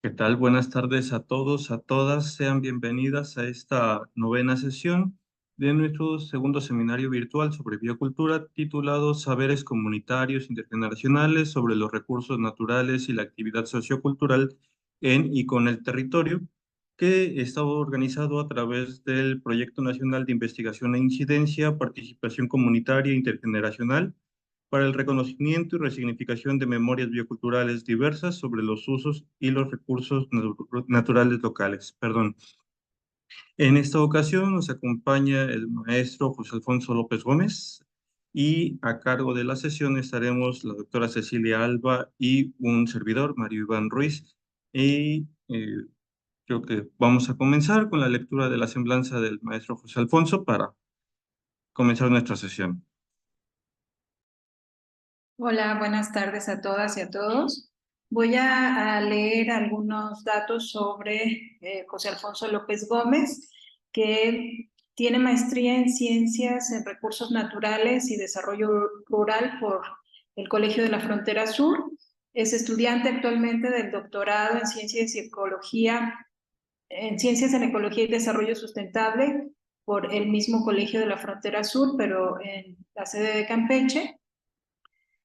¿Qué tal? Buenas tardes a todos, a todas. Sean bienvenidas a esta novena sesión de nuestro segundo seminario virtual sobre biocultura titulado Saberes comunitarios intergeneracionales sobre los recursos naturales y la actividad sociocultural en y con el territorio, que está organizado a través del Proyecto Nacional de Investigación e Incidencia, Participación Comunitaria Intergeneracional para el reconocimiento y resignificación de memorias bioculturales diversas sobre los usos y los recursos naturales locales. Perdón. En esta ocasión nos acompaña el maestro José Alfonso López Gómez y a cargo de la sesión estaremos la doctora Cecilia Alba y un servidor, Mario Iván Ruiz. Y creo que vamos a comenzar con la lectura de la semblanza del maestro José Alfonso para comenzar nuestra sesión. Hola, buenas tardes a todas y a todos. Voy a leer algunos datos sobre José Alfonso López Gómez, que tiene maestría en Ciencias en Recursos Naturales y Desarrollo Rural por el Colegio de la Frontera Sur. Es estudiante actualmente del doctorado en Ciencias y Ecología, en Ciencias en Ecología y Desarrollo Sustentable por el mismo Colegio de la Frontera Sur, pero en la sede de Campeche.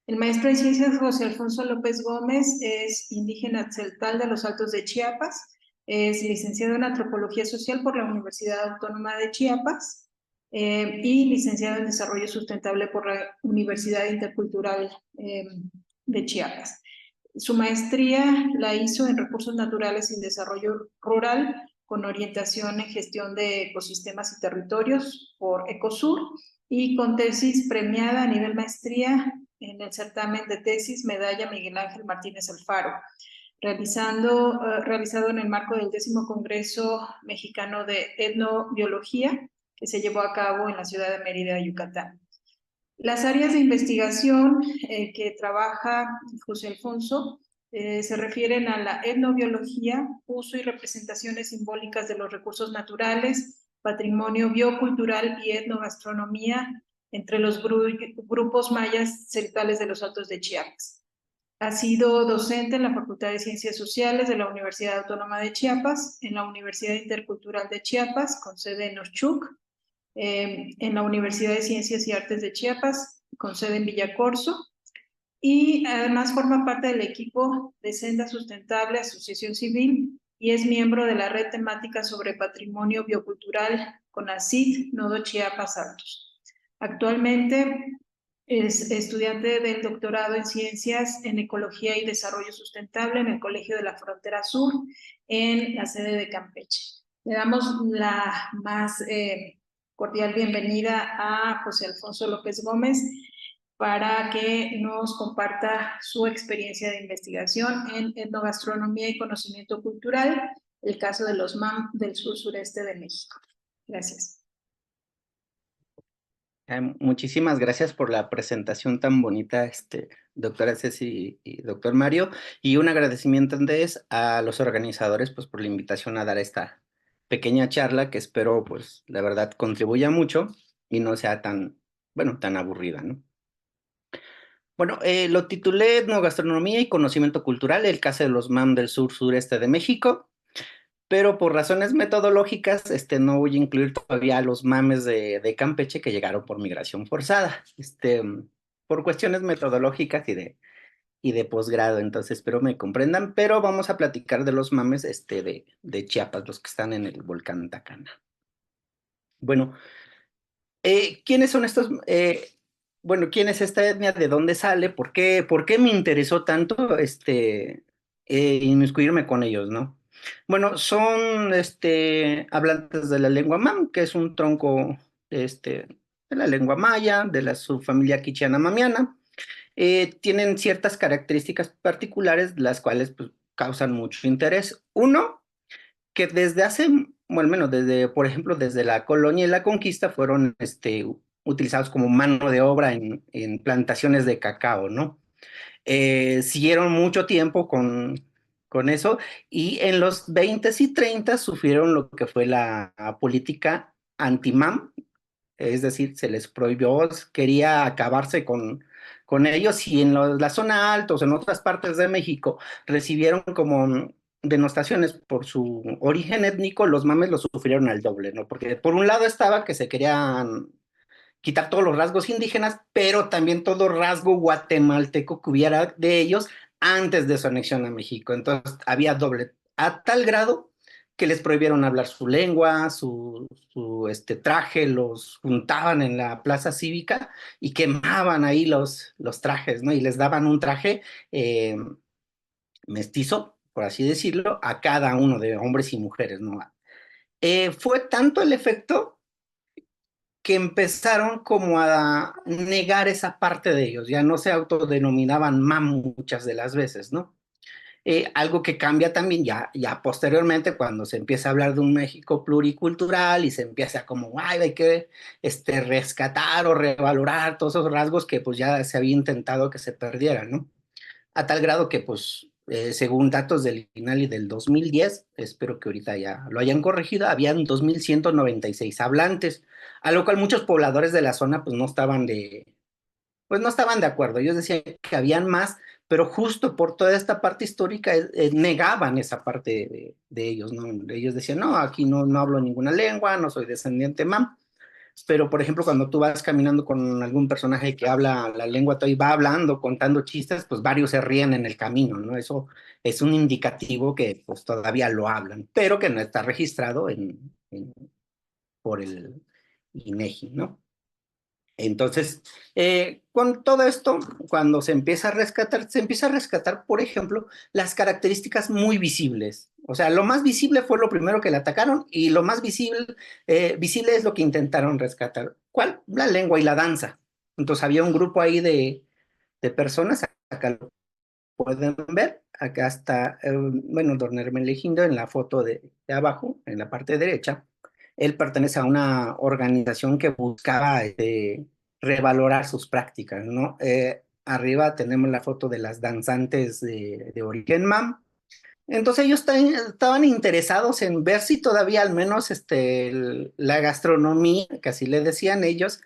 El maestro en ciencias José Alfonso López Gómez es indígena tzeltal de los Altos de Chiapas, es licenciado en Antropología Social por la Universidad Autónoma de Chiapas y licenciado en Desarrollo Sustentable por la Universidad Intercultural de Chiapas. Su maestría la hizo en Recursos Naturales y Desarrollo Rural con orientación en Gestión de Ecosistemas y Territorios por Ecosur y con tesis premiada a nivel maestría en el certamen de tesis Medalla Miguel Ángel Martínez Alfaro, realizado en el marco del 10º Congreso Mexicano de Etnobiología, que se llevó a cabo en la ciudad de Mérida, Yucatán. Las áreas de investigación que trabaja José Alfonso se refieren a la etnobiología, uso y representaciones simbólicas de los recursos naturales, patrimonio biocultural y etnogastronomía entre los grupos mayas celtales de los Altos de Chiapas. Ha sido docente en la Facultad de Ciencias Sociales de la Universidad Autónoma de Chiapas, en la Universidad Intercultural de Chiapas, con sede en Oshchuk, en la Universidad de Ciencias y Artes de Chiapas, con sede en Villacorso, y además forma parte del equipo de Senda Sustentable Asociación Civil y es miembro de la red temática sobre patrimonio biocultural CONACYT, Nodo Chiapas Altos. Actualmente es estudiante del doctorado en Ciencias en Ecología y Desarrollo Sustentable en el Colegio de la Frontera Sur, en la sede de Campeche. Le damos la más cordial bienvenida a José Alfonso López Gómez para que nos comparta su experiencia de investigación en etnogastronomía y conocimiento cultural, el caso de los MAM del sur-sureste de México. Gracias. Muchísimas gracias por la presentación tan bonita, doctora Ceci y doctor Mario, y un agradecimiento antes a los organizadores pues, por la invitación a dar esta pequeña charla que espero, pues, la verdad, contribuya mucho y no sea tan, bueno, tan aburrida, ¿no? Bueno, lo titulé Etnogastronomía y Conocimiento Cultural, el caso de los MAM del sur-sureste de México. Pero por razones metodológicas, no voy a incluir todavía los mames de Campeche que llegaron por migración forzada, por cuestiones metodológicas y de posgrado, entonces espero me comprendan, pero vamos a platicar de los mames de Chiapas, los que están en el volcán Tacana. Bueno, ¿quiénes son estos? Bueno, ¿quién es esta etnia? ¿De dónde sale? ¿Por qué me interesó tanto inmiscuirme con ellos, no? Bueno, son hablantes de la lengua mam, que es un tronco de la lengua maya, de la subfamilia quichana-mamiana. Tienen ciertas características particulares, las cuales pues, causan mucho interés. Uno, que desde hace, bueno, al menos desde, por ejemplo, desde la colonia y la conquista fueron utilizados como mano de obra en plantaciones de cacao, ¿no? Siguieron mucho tiempo con eso y en los 20 y 30 sufrieron lo que fue la política anti-MAM, es decir, se les prohibió, quería acabarse con ellos y en la zona alta, o en otras partes de México, recibieron como denostaciones por su origen étnico, los mames lo sufrieron al doble, ¿no? Porque por un lado estaba que se querían quitar todos los rasgos indígenas, pero también todo rasgo guatemalteco que hubiera de ellos antes de su anexión a México. Entonces había doble, a tal grado que les prohibieron hablar su lengua, su traje, los juntaban en la plaza cívica y quemaban ahí los trajes, ¿no? Y les daban un traje mestizo, por así decirlo, a cada uno de hombres y mujeres, ¿no? Fue tanto el efecto que empezaron como a negar esa parte de ellos, ya no se autodenominaban mam muchas de las veces, ¿no? Algo que cambia también ya posteriormente cuando se empieza a hablar de un México pluricultural y se empieza como, ay, hay que rescatar o revalorar todos esos rasgos que pues ya se había intentado que se perdieran, ¿no? A tal grado que, pues, según datos del INALI del 2010, espero que ahorita ya lo hayan corregido, habían 2.196 hablantes, a lo cual muchos pobladores de la zona, pues, pues, no estaban de acuerdo. Ellos decían que habían más, pero justo por toda esta parte histórica, negaban esa parte de ellos, ¿no? Ellos decían, no, aquí no hablo ninguna lengua, no soy descendiente mam. Pero, por ejemplo, cuando tú vas caminando con algún personaje que habla la lengua y va hablando, contando chistes, pues varios se ríen en el camino, ¿no? Eso es un indicativo que pues todavía lo hablan, pero que no está registrado por el INEGI, ¿no? Entonces, con todo esto, cuando se empieza a rescatar, por ejemplo, las características muy visibles. O sea, lo más visible fue lo primero que le atacaron y lo más visible es lo que intentaron rescatar. ¿Cuál? La lengua y la danza. Entonces había un grupo ahí de personas, acá lo pueden ver, acá está, bueno, don Hermenegildo en la foto de abajo, en la parte derecha. Él pertenece a una organización que buscaba revalorar sus prácticas, ¿no? Arriba tenemos la foto de las danzantes de origen mam. Entonces ellos estaban interesados en ver si todavía al menos la gastronomía, que así le decían ellos,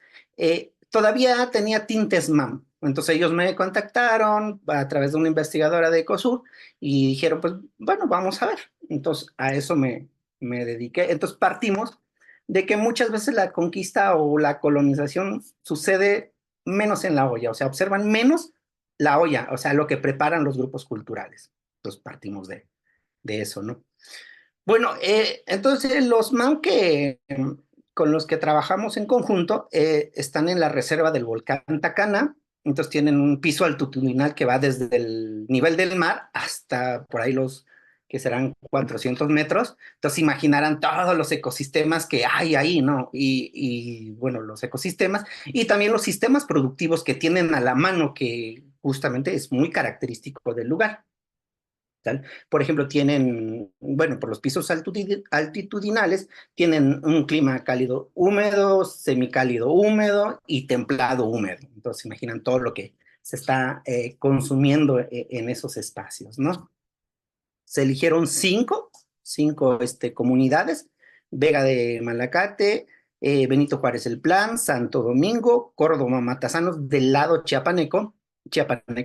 todavía tenía tintes mam. Entonces ellos me contactaron a través de una investigadora de Ecosur y dijeron, pues bueno, vamos a ver. Entonces a eso me dediqué. Entonces partimos de que muchas veces la conquista o la colonización sucede menos en la olla, o sea, observan menos la olla, o sea, lo que preparan los grupos culturales. Entonces partimos de eso, ¿no? Bueno, entonces los MAM con los que trabajamos en conjunto están en la reserva del volcán Tacana, entonces tienen un piso altitudinal que va desde el nivel del mar hasta por ahí los que serán 400 metros, entonces imaginarán todos los ecosistemas que hay ahí, ¿no? Bueno, los ecosistemas y también los sistemas productivos que tienen a la mano, que justamente es muy característico del lugar. ¿Tal? Por ejemplo, tienen, bueno, por los pisos altitudinales, tienen un clima cálido húmedo, semicálido húmedo y templado húmedo. Entonces, imaginan todo lo que se está consumiendo en esos espacios, ¿no? Se eligieron cinco comunidades: Vega de Malacate, Benito Juárez El Plan, Santo Domingo, Córdoba Matasanos del lado chiapaneco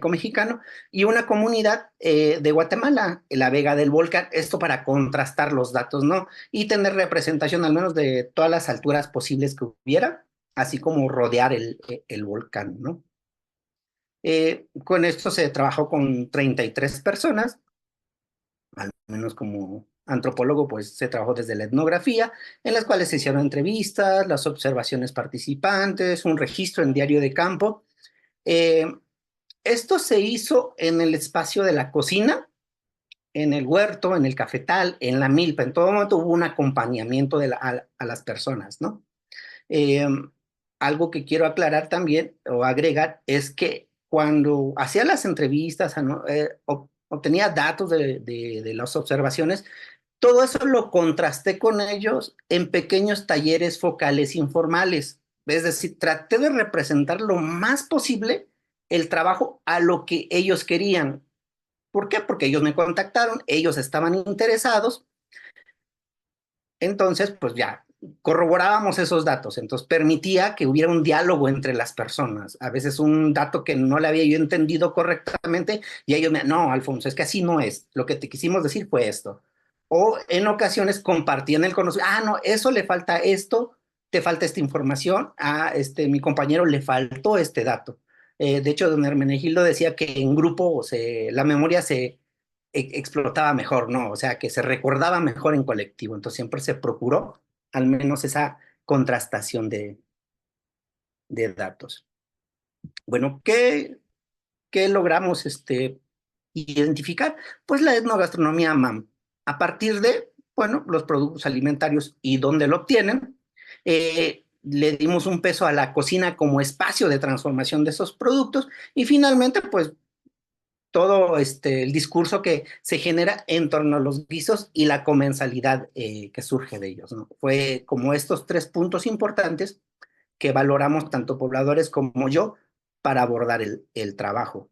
mexicano, y una comunidad de Guatemala, la Vega del Volcán, esto para contrastar los datos, ¿no? Y tener representación al menos de todas las alturas posibles que hubiera, así como rodear el volcán, ¿no? Con esto se trabajó con 33 personas, al menos como antropólogo, pues se trabajó desde la etnografía, en las cuales se hicieron entrevistas, las observaciones participantes, un registro en diario de campo. Eh, Esto se hizo en el espacio de la cocina, en el huerto, en el cafetal, en la milpa. En todo momento hubo un acompañamiento a las personas, ¿no? Eh, Algo que quiero aclarar también o agregar es que cuando hacía las entrevistas, obtenía datos de las observaciones, todo eso lo contrasté con ellos en pequeños talleres focales informales. Es decir, traté de representar lo más posible el trabajo a lo que ellos querían. ¿Por qué? Porque ellos me contactaron, ellos estaban interesados, entonces pues ya corroborábamos esos datos, entonces permitía que hubiera un diálogo entre las personas. A veces un dato que no le había yo entendido correctamente y ellos me, no, Alfonso, es que así no es, lo que te quisimos decir fue esto. O en ocasiones compartían el conocimiento, no, eso le falta esto, te falta esta información, mi compañero le faltó este dato. De hecho, don Hermenegildo decía que en grupo la memoria se explotaba mejor, ¿no? O sea, que se recordaba mejor en colectivo. Entonces siempre se procuró al menos esa contrastación de datos. Bueno, ¿qué logramos identificar? Pues la etnogastronomía MAM. A partir de, bueno, los productos alimentarios y dónde lo obtienen, le dimos un peso a la cocina como espacio de transformación de esos productos y finalmente, pues, todo el discurso que se genera en torno a los guisos y la comensalidad que surge de ellos, ¿no? Fue como estos 3 puntos importantes que valoramos tanto pobladores como yo para abordar el trabajo.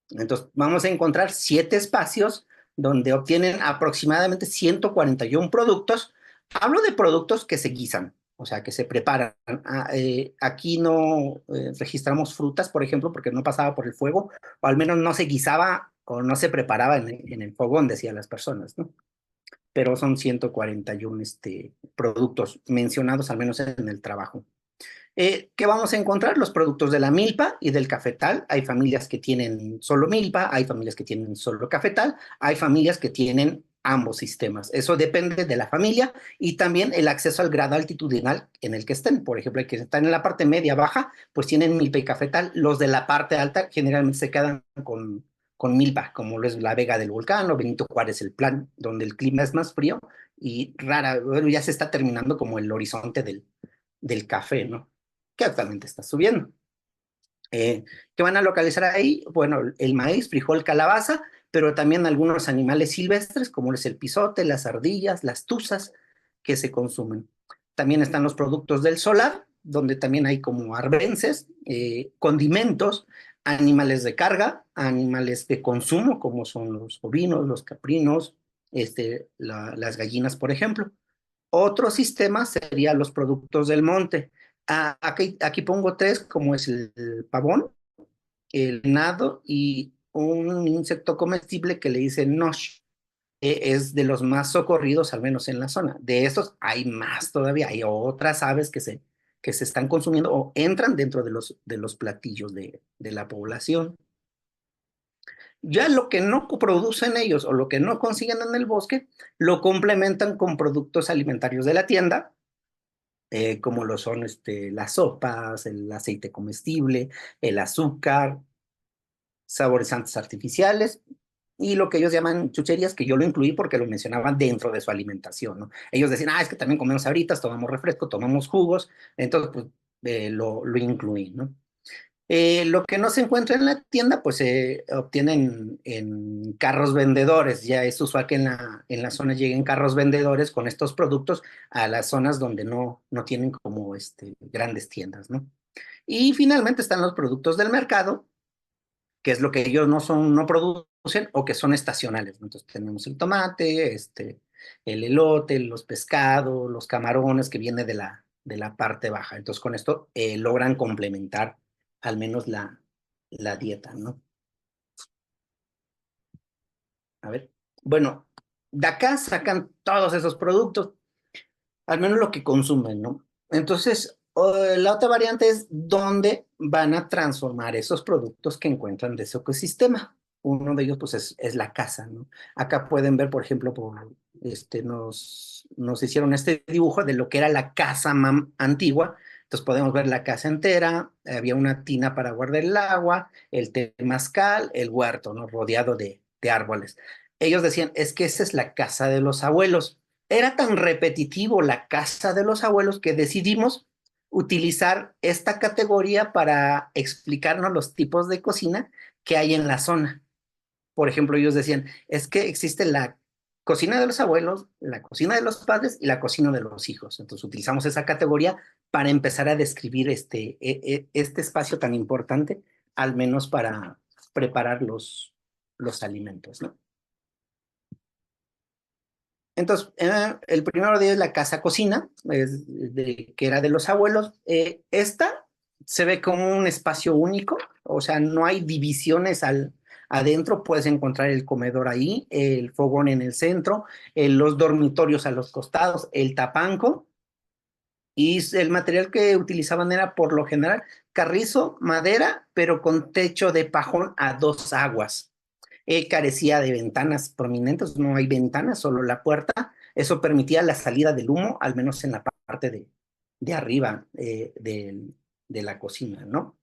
Entonces, vamos a encontrar 7 espacios donde obtienen aproximadamente 141 productos. Hablo de productos que se guisan, o sea, que se preparan. Aquí no registramos frutas, por ejemplo, porque no pasaba por el fuego, o al menos no se guisaba o no se preparaba en el fogón, decían las personas, ¿no? Pero son 141 productos mencionados, al menos en el trabajo. ¿Qué vamos a encontrar? Los productos de la milpa y del cafetal. Hay familias que tienen solo milpa, hay familias que tienen solo cafetal, hay familias que tienen ambos sistemas. Eso depende de la familia y también el acceso al grado altitudinal en el que estén. Por ejemplo, hay que están en la parte media baja, pues tienen milpa y cafetal. Los de la parte alta generalmente se quedan con milpa, como lo es la Vega del Volcán o Benito Juárez, el Plan, donde el clima es más frío y bueno, ya se está terminando como el horizonte del café, ¿no? Que actualmente está subiendo. ¿Qué van a localizar ahí? Bueno, el maíz, frijol, calabaza, pero también algunos animales silvestres, como es el pisote, las ardillas, las tuzas, que se consumen. También están los productos del solar, donde también hay como arbences, condimentos, animales de carga, animales de consumo, como son los ovinos, los caprinos, las gallinas, por ejemplo. Otro sistema sería los productos del monte. Aquí pongo 3, como es el pavón, el venado y un insecto comestible que le dicen nosh. Es de los más socorridos, al menos en la zona. De estos hay más todavía, hay otras aves que se están consumiendo o entran dentro de los platillos de la población. Ya lo que no producen ellos o lo que no consiguen en el bosque, lo complementan con productos alimentarios de la tienda, como lo son las sopas, el aceite comestible, el azúcar, saborizantes artificiales y lo que ellos llaman chucherías, que yo lo incluí porque lo mencionaban dentro de su alimentación, ¿no? Ellos decían, es que también comemos ahoritas, tomamos refresco, tomamos jugos, entonces pues lo incluí, ¿no? Lo que no se encuentra en la tienda, pues se obtienen en carros vendedores. Ya es usual que en la zona lleguen carros vendedores con estos productos a las zonas donde no tienen como grandes tiendas, ¿no? Y finalmente están los productos del mercado, que es lo que ellos no producen o que son estacionales, ¿no? Entonces tenemos el tomate, el elote, los pescados, los camarones que viene de la parte baja. Entonces con esto logran complementar al menos la dieta, ¿no? A ver, bueno, de acá sacan todos esos productos, al menos lo que consumen, ¿no? Entonces, la otra variante es dónde van a transformar esos productos que encuentran de ese ecosistema. Uno de ellos, pues, es la casa, ¿no? Acá pueden ver, por ejemplo, nos hicieron este dibujo de lo que era la casa antigua. Entonces podemos ver la casa entera, había una tina para guardar el agua, el temazcal, el huerto, ¿no? Rodeado de árboles. Ellos decían, es que esa es la casa de los abuelos. Era tan repetitivo la casa de los abuelos que decidimos utilizar esta categoría para explicarnos los tipos de cocina que hay en la zona. Por ejemplo, ellos decían, es que existe la cocina de los abuelos, la cocina de los padres y la cocina de los hijos. Entonces utilizamos esa categoría para empezar a describir este espacio tan importante, al menos para preparar los alimentos, ¿no? Entonces, el primero de ellos es la casa-cocina, que era de los abuelos. Esta se ve como un espacio único, o sea, no hay divisiones adentro, puedes encontrar el comedor ahí, el fogón en el centro, los dormitorios a los costados, el tapanco, y el material que utilizaban era por lo general carrizo, madera, pero con techo de pajón a dos aguas. Carecía de ventanas prominentes, no hay ventanas, solo la puerta. Eso permitía la salida del humo, al menos en la parte de arriba de la cocina, ¿no?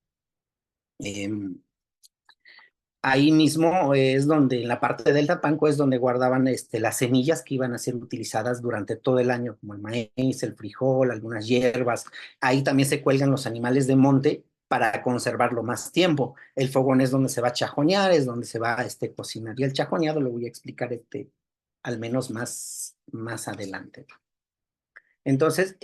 Ahí mismo es donde, en la parte del tapanco, es donde guardaban las semillas que iban a ser utilizadas durante todo el año, como el maíz, el frijol, algunas hierbas. Ahí también se cuelgan los animales de monte para conservarlo más tiempo. El fogón es donde se va a chajonear, es donde se va a cocinar. Y el chajoneado lo voy a explicar al menos más adelante. Entonces,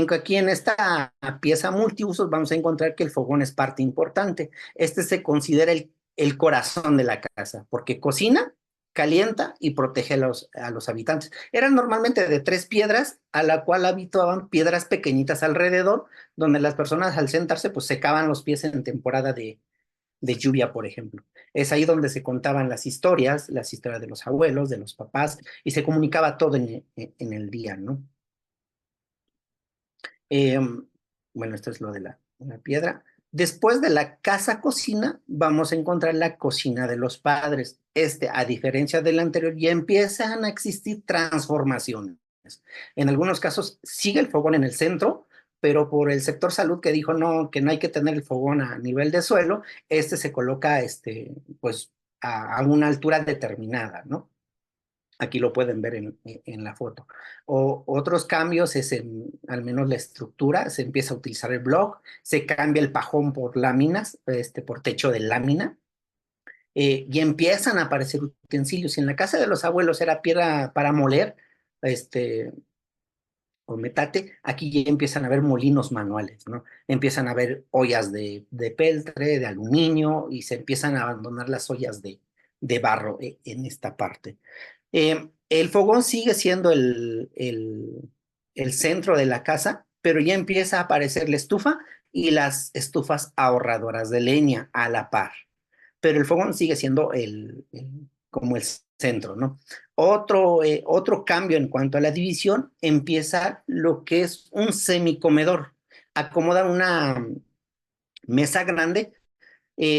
aquí en esta pieza multiusos vamos a encontrar que el fogón es parte importante. Este se considera el corazón de la casa, porque cocina, calienta y protege a los habitantes. Eran normalmente de 3 piedras, a la cual habitaban piedras pequeñitas alrededor, donde las personas al sentarse pues secaban los pies en temporada de lluvia, por ejemplo. Es ahí donde se contaban las historias de los abuelos, de los papás, y se comunicaba todo en el día, ¿no? Bueno, esto es lo de la piedra. Después de la casa-cocina, vamos a encontrar la cocina de los padres. A diferencia del anterior, ya empiezan a existir transformaciones. En algunos casos sigue el fogón en el centro, pero por el sector salud que dijo no, que no hay que tener el fogón a nivel de suelo, se coloca pues a una altura determinada, ¿no? Aquí lo pueden ver en la foto. Otros cambios es al menos la estructura, se empieza a utilizar el block, se cambia el pajón por láminas, por techo de lámina, y empiezan a aparecer utensilios. Si en la casa de los abuelos era piedra para moler, o metate, aquí ya empiezan a haber molinos manuales, ¿no? Empiezan a haber ollas de peltre, de aluminio, y se empiezan a abandonar las ollas de barro en esta parte. El fogón sigue siendo el centro de la casa, pero ya empieza a aparecer la estufa y las estufas ahorradoras de leña a la par. Pero el fogón sigue siendo como el centro, ¿no? Otro cambio en cuanto a la división, empieza lo que es un semicomedor. Acomodan una mesa grande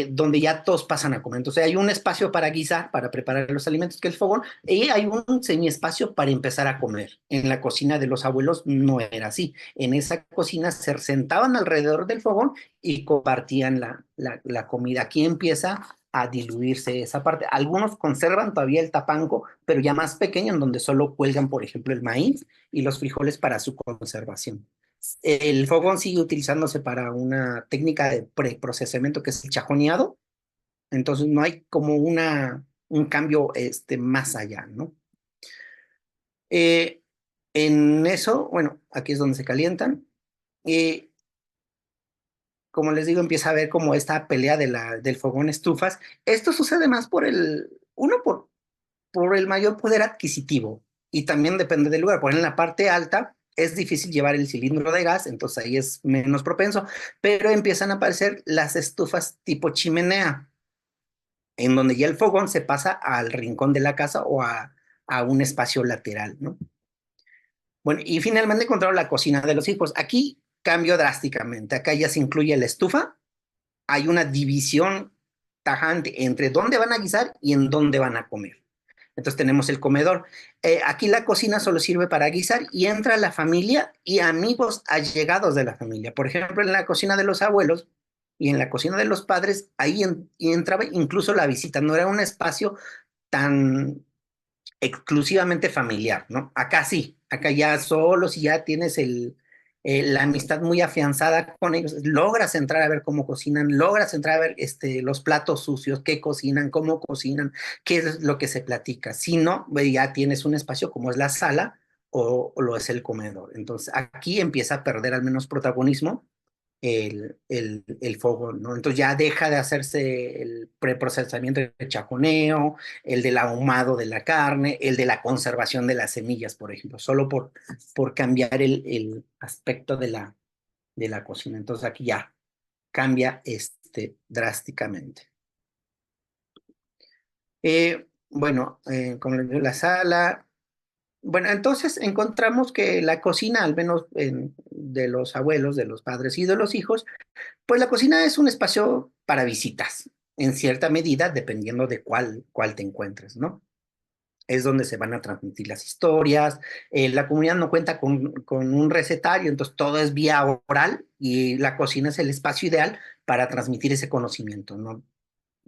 donde ya todos pasan a comer. Entonces hay un espacio para guisar, para preparar los alimentos, que es el fogón, y hay un semiespacio para empezar a comer. En la cocina de los abuelos no era así. En esa cocina se sentaban alrededor del fogón y compartían la comida. Aquí empieza a diluirse esa parte. Algunos conservan todavía el tapanco, pero ya más pequeño, en donde solo cuelgan, por ejemplo, el maíz y los frijoles para su conservación. El fogón sigue utilizándose para una técnica de preprocesamiento que es el chajoneado, entonces no hay como un cambio más allá, ¿no? Eh, en eso, bueno, aquí es donde se calientan. Como les digo, empieza a haber como esta pelea del fogón estufas. Esto sucede más por el mayor poder adquisitivo, y también depende del lugar. Por ejemplo, en la parte alta es difícil llevar el cilindro de gas, entonces ahí es menos propenso, pero empiezan a aparecer las estufas tipo chimenea, en donde ya el fogón se pasa al rincón de la casa o a un espacio lateral, ¿no? Bueno, y finalmente encontraron la cocina de los hijos. Aquí cambió drásticamente. Acá ya se incluye la estufa, hay una división tajante entre dónde van a guisar y en dónde van a comer. Entonces tenemos el comedor. Aquí la cocina solo sirve para guisar y entra la familia y amigos allegados de la familia. Por ejemplo, en la cocina de los abuelos y en la cocina de los padres, ahí entraba incluso la visita. No era un espacio tan exclusivamente familiar, ¿no? Acá sí, acá ya solo si ya tienes la amistad muy afianzada con ellos, logras entrar a ver cómo cocinan, logras entrar a ver los platos sucios, qué cocinan, cómo cocinan, qué es lo que se platica. Si no, ya tienes un espacio como es la sala o lo es el comedor. Entonces aquí empieza a perder al menos protagonismo el fogón, ¿no? Entonces ya deja de hacerse el preprocesamiento de chaconeo, el del ahumado de la carne, el de la conservación de las semillas, por ejemplo, solo por cambiar el aspecto de la cocina. Entonces aquí ya cambia drásticamente. Bueno, como les digo, la sala. Bueno, entonces encontramos que la cocina, al menos de los abuelos, de los padres y de los hijos, pues la cocina es un espacio para visitas, en cierta medida, dependiendo de cuál te encuentres, ¿no? Es donde se van a transmitir las historias. La comunidad no cuenta con un recetario, entonces todo es vía oral y la cocina es el espacio ideal para transmitir ese conocimiento, ¿no?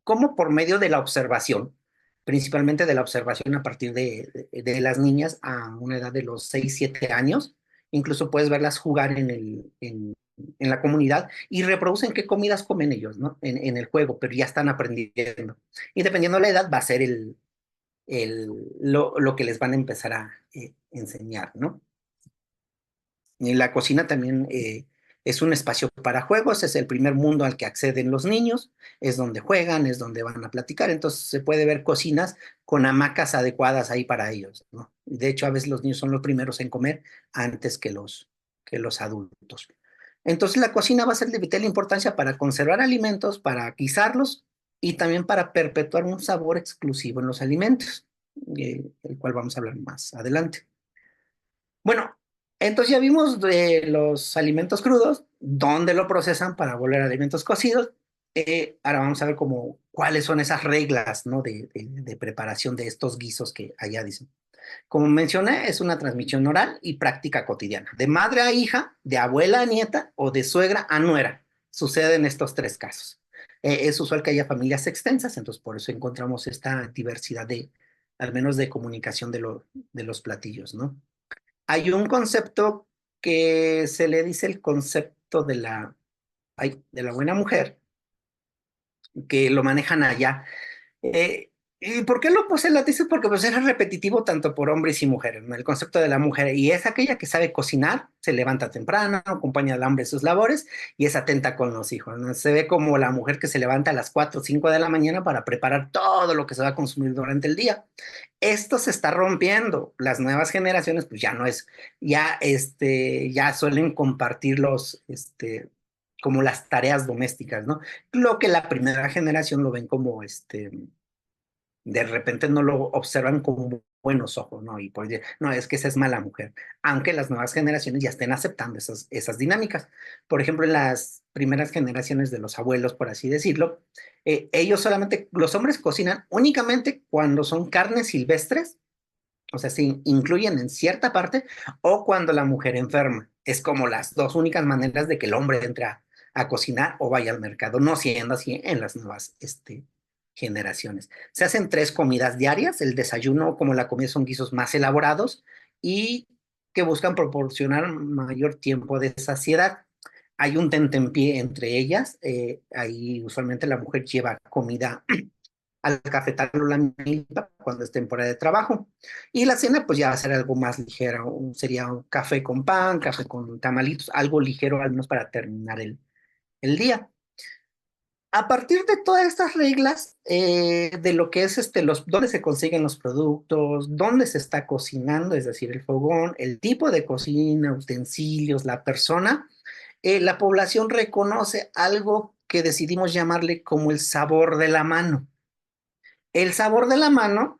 Como por medio de la observación, principalmente de la observación a partir de las niñas a una edad de los 6 7 años. Incluso puedes verlas jugar en la comunidad y reproducen qué comidas comen ellos, ¿no? En el juego, pero ya están aprendiendo. Y dependiendo de la edad, va a ser lo que les van a empezar a enseñar, ¿no? Y la cocina también es un espacio para juegos, es el primer mundo al que acceden los niños, es donde juegan, es donde van a platicar, entonces se puede ver cocinas con hamacas adecuadas ahí para ellos, ¿no? De hecho, a veces los niños son los primeros en comer antes que los adultos. Entonces la cocina va a ser de vital importancia para conservar alimentos, para guisarlos y también para perpetuar un sabor exclusivo en los alimentos, el cual vamos a hablar más adelante. Bueno, entonces ya vimos de los alimentos crudos, dónde lo procesan para volver a alimentos cocidos. Ahora vamos a ver cuáles son esas reglas, ¿no? de preparación de estos guisos que allá dicen. Como mencioné, es una transmisión oral y práctica cotidiana, de madre a hija, de abuela a nieta o de suegra a nuera. Sucede en estos tres casos. Es usual que haya familias extensas, entonces por eso encontramos esta diversidad al menos de comunicación de los platillos, ¿no? Hay un concepto que se le dice el concepto de la buena mujer, que lo manejan allá. ¿Y por qué lo puse en la tesis? Porque pues era repetitivo tanto por hombres y mujeres, ¿no? El concepto de la mujer, y es aquella que sabe cocinar, se levanta temprano, acompaña al hombre en sus labores y es atenta con los hijos, ¿no? Se ve como la mujer que se levanta a las 4 o 5 de la mañana para preparar todo lo que se va a consumir durante el día. Esto se está rompiendo. Las nuevas generaciones, pues ya no es, ya suelen compartir como las tareas domésticas, ¿no? Lo que la primera generación lo ven como, de repente no lo observan con buenos ojos, ¿no? Y pues, no, es que esa es mala mujer, aunque las nuevas generaciones ya estén aceptando esas dinámicas. Por ejemplo, en las primeras generaciones de los abuelos, por así decirlo, ellos solamente, los hombres cocinan únicamente cuando son carnes silvestres, o sea, se incluyen en cierta parte, o cuando la mujer enferma. Es como las dos únicas maneras de que el hombre entre a cocinar o vaya al mercado, no siendo así en las nuevas generaciones. Se hacen 3 comidas diarias, el desayuno como la comida son guisos más elaborados y que buscan proporcionar mayor tiempo de saciedad. Hay un tentempié entre ellas, ahí usualmente la mujer lleva comida al cafetal o la milpa cuando es temporada de trabajo. Y la cena pues ya va a ser algo más ligera, sería un café con pan, café con tamalitos, algo ligero al menos para terminar el día. A partir de todas estas reglas, de lo que es dónde se consiguen los productos, dónde se está cocinando, es decir, el fogón, el tipo de cocina, utensilios, la persona, la población reconoce algo que decidimos llamarle como el sabor de la mano. El sabor de la mano,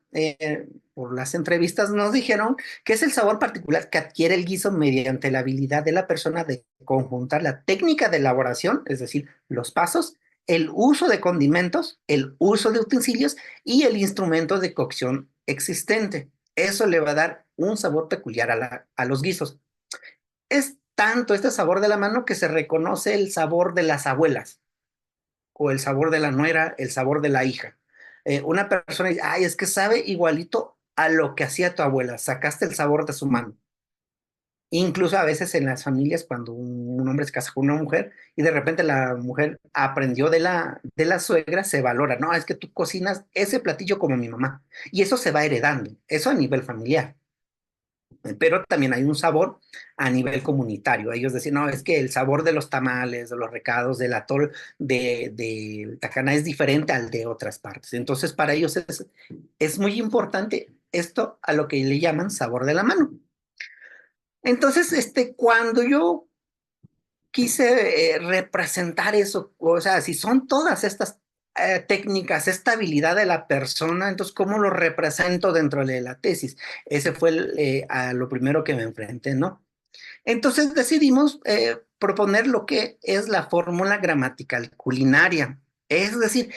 por las entrevistas nos dijeron que es el sabor particular que adquiere el guiso mediante la habilidad de la persona de conjuntar la técnica de elaboración, es decir, los pasos, el uso de condimentos, el uso de utensilios y el instrumento de cocción existente. Eso le va a dar un sabor peculiar a los guisos. Es tanto este sabor de la mano que se reconoce el sabor de las abuelas o el sabor de la nuera, el sabor de la hija. Una persona dice, ay, es que sabe igualito a lo que hacía tu abuela, sacaste el sabor de su mano. Incluso a veces en las familias, cuando un hombre se casa con una mujer y de repente la mujer aprendió de la suegra, se valora, no, es que tú cocinas ese platillo como mi mamá. Y eso se va heredando, eso a nivel familiar. pero también hay un sabor a nivel comunitario. Ellos decían, no, es que el sabor de los tamales, de los recados, del atol de Tacaná es diferente al de otras partes. Entonces, para ellos es muy importante esto a lo que le llaman sabor de la mano. Entonces, cuando yo quise representar eso, o sea, si son todas estas técnicas, esta habilidad de la persona, entonces, ¿cómo lo represento dentro de la tesis? Ese fue a lo primero que me enfrenté, ¿no? Entonces decidimos proponer lo que es la fórmula gramatical culinaria, es decir,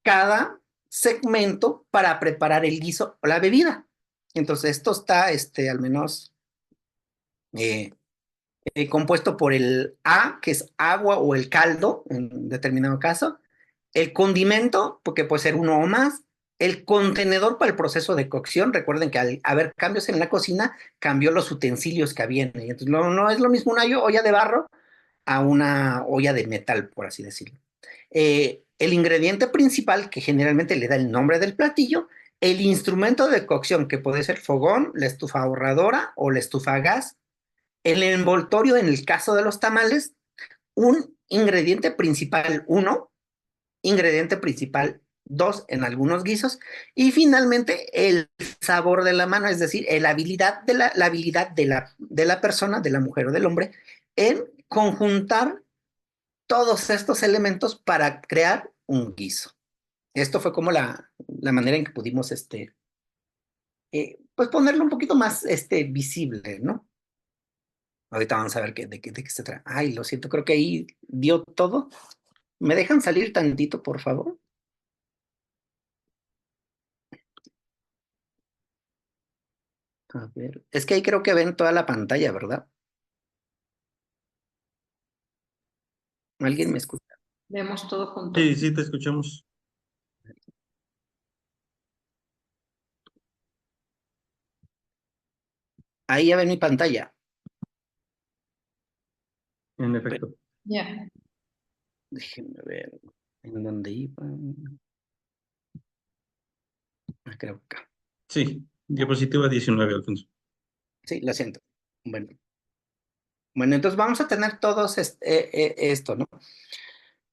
cada segmento para preparar el guiso o la bebida. Entonces, esto está, al menos eh, compuesto por el A, que es agua o el caldo, en determinado caso, el condimento, porque puede ser uno o más, el contenedor para el proceso de cocción. Recuerden que al haber cambios en la cocina, cambió los utensilios que había. Entonces, no es lo mismo una olla de barro a una olla de metal, por así decirlo. El ingrediente principal, que generalmente le da el nombre del platillo, el instrumento de cocción, que puede ser fogón, la estufa ahorradora o la estufa a gas, el envoltorio en el caso de los tamales, un ingrediente principal 1, ingrediente principal 2 en algunos guisos, y finalmente el sabor de la mano, es decir, la habilidad la habilidad de la persona, de la mujer o del hombre, en conjuntar todos estos elementos para crear un guiso. Esto fue como la manera en que pudimos pues ponerlo un poquito más visible, ¿no? Ahorita vamos a ver de qué se trata. Ay, lo siento, creo que ahí dio todo. ¿Me dejan salir tantito, por favor? A ver, es que ahí creo que ven toda la pantalla, ¿verdad? ¿Alguien me escucha? Vemos todo junto. Sí, sí, te escuchamos. Ahí ya ven mi pantalla. En efecto. Ya. Déjenme ver en dónde iba. Creo que acá. Sí, diapositiva 19, Alfonso. Sí, lo siento. Bueno. Bueno, entonces vamos a tener todos esto, ¿no?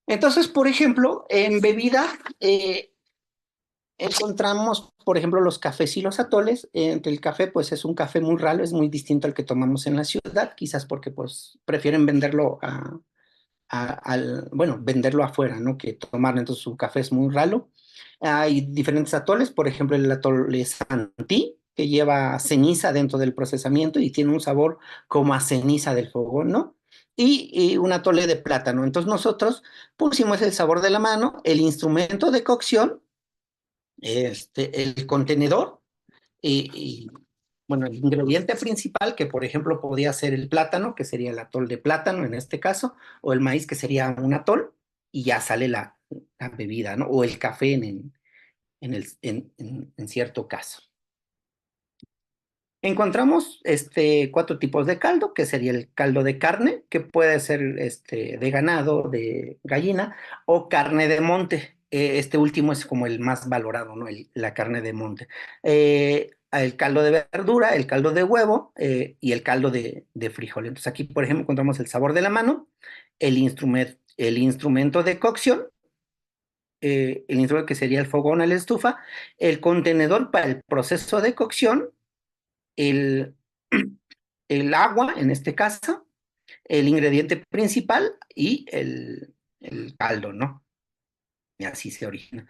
Entonces, por ejemplo, en bebida encontramos, por ejemplo, los cafés y los atoles. El café, pues es un café muy raro, es muy distinto al que tomamos en la ciudad, quizás porque pues prefieren venderlo bueno, venderlo afuera, ¿no? Que tomar, entonces su café es muy ralo. Hay diferentes atoles, por ejemplo, el atole Santí, que lleva ceniza dentro del procesamiento y tiene un sabor como a ceniza del fogón, ¿no? Y un atole de plátano. Entonces nosotros pusimos el sabor de la mano, el instrumento de cocción, el contenedor y, bueno, el ingrediente principal, que por ejemplo podría ser el plátano, que sería el atol de plátano en este caso, o el maíz, que sería un atol, y ya sale la bebida, ¿no? O el café en cierto caso. Encontramos 4 tipos de caldo, que sería el caldo de carne, que puede ser de ganado, de gallina, o carne de monte. Este último es como el más valorado, ¿no? La carne de monte. El caldo de verdura, el caldo de huevo y el caldo de frijol. Entonces aquí, por ejemplo, encontramos el sabor de la mano, el instrumento de cocción, el instrumento que sería el fogón a la estufa, el contenedor para el proceso de cocción, el, el agua, en este caso, el ingrediente principal y el caldo, ¿no? Y así se origina.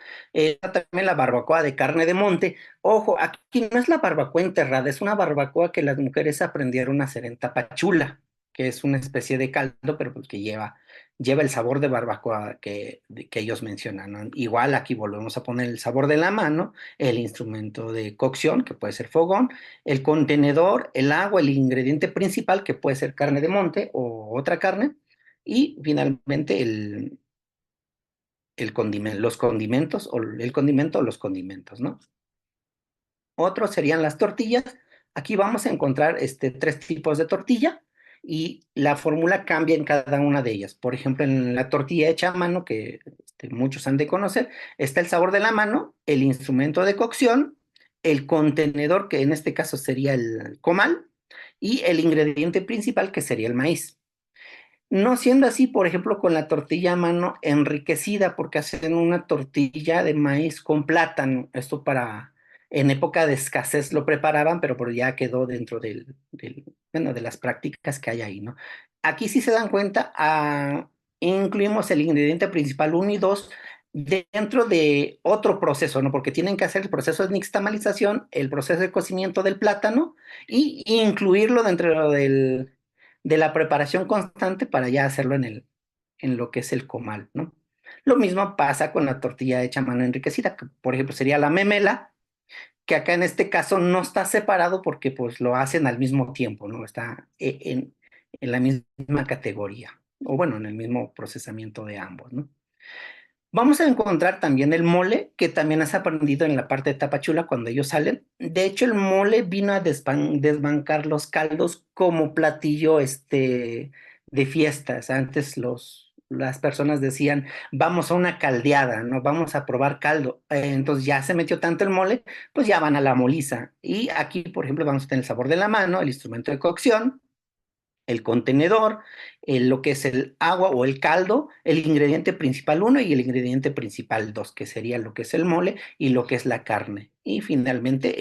También la barbacoa de carne de monte. Ojo, aquí no es la barbacoa enterrada, es una barbacoa que las mujeres aprendieron a hacer en tapachula, que es una especie de caldo, pero pues que lleva el sabor de barbacoa que ellos mencionan, ¿no? Igual aquí volvemos a poner el sabor de la mano, el instrumento de cocción, que puede ser fogón, el contenedor, el agua, el ingrediente principal, que puede ser carne de monte o otra carne, y finalmente los condimentos o el condimento o los condimentos, ¿no? Otros serían las tortillas. Aquí vamos a encontrar 3 tipos de tortilla y la fórmula cambia en cada una de ellas. Por ejemplo, en la tortilla hecha a mano, que muchos han de conocer, está el sabor de la mano, el instrumento de cocción, el contenedor, que en este caso sería el comal, y el ingrediente principal, que sería el maíz. No siendo así, por ejemplo, con la tortilla a mano enriquecida, porque hacen una tortilla de maíz con plátano. Esto en época de escasez lo preparaban, pero ya quedó dentro bueno, de las prácticas que hay ahí, ¿no? Aquí sí se dan cuenta, incluimos el ingrediente principal 1 y 2 dentro de otro proceso, ¿no? Porque tienen que hacer el proceso de nixtamalización, el proceso de cocimiento del plátano y incluirlo dentro de la preparación constante para ya hacerlo en lo que es el comal, ¿no? Lo mismo pasa con la tortilla hecha a mano enriquecida, que por ejemplo sería la memela, que acá en este caso no está separado porque pues lo hacen al mismo tiempo, ¿no? Está en la misma categoría, o bueno, en el mismo procesamiento de ambos, ¿no? Vamos a encontrar también el mole, que también has aprendido en la parte de Tapachula cuando ellos salen. De hecho, el mole vino a desbancar los caldos como platillo de fiestas. Antes las personas decían, vamos a una caldeada, ¿no? Vamos a probar caldo. Entonces ya se metió tanto el mole, pues ya van a la moliza. Y aquí, por ejemplo, vamos a tener el sabor de la mano, el instrumento de cocción, el contenedor, lo que es el agua o el caldo, el ingrediente principal 1 y el ingrediente principal 2, que sería lo que es el mole y lo que es la carne. Y finalmente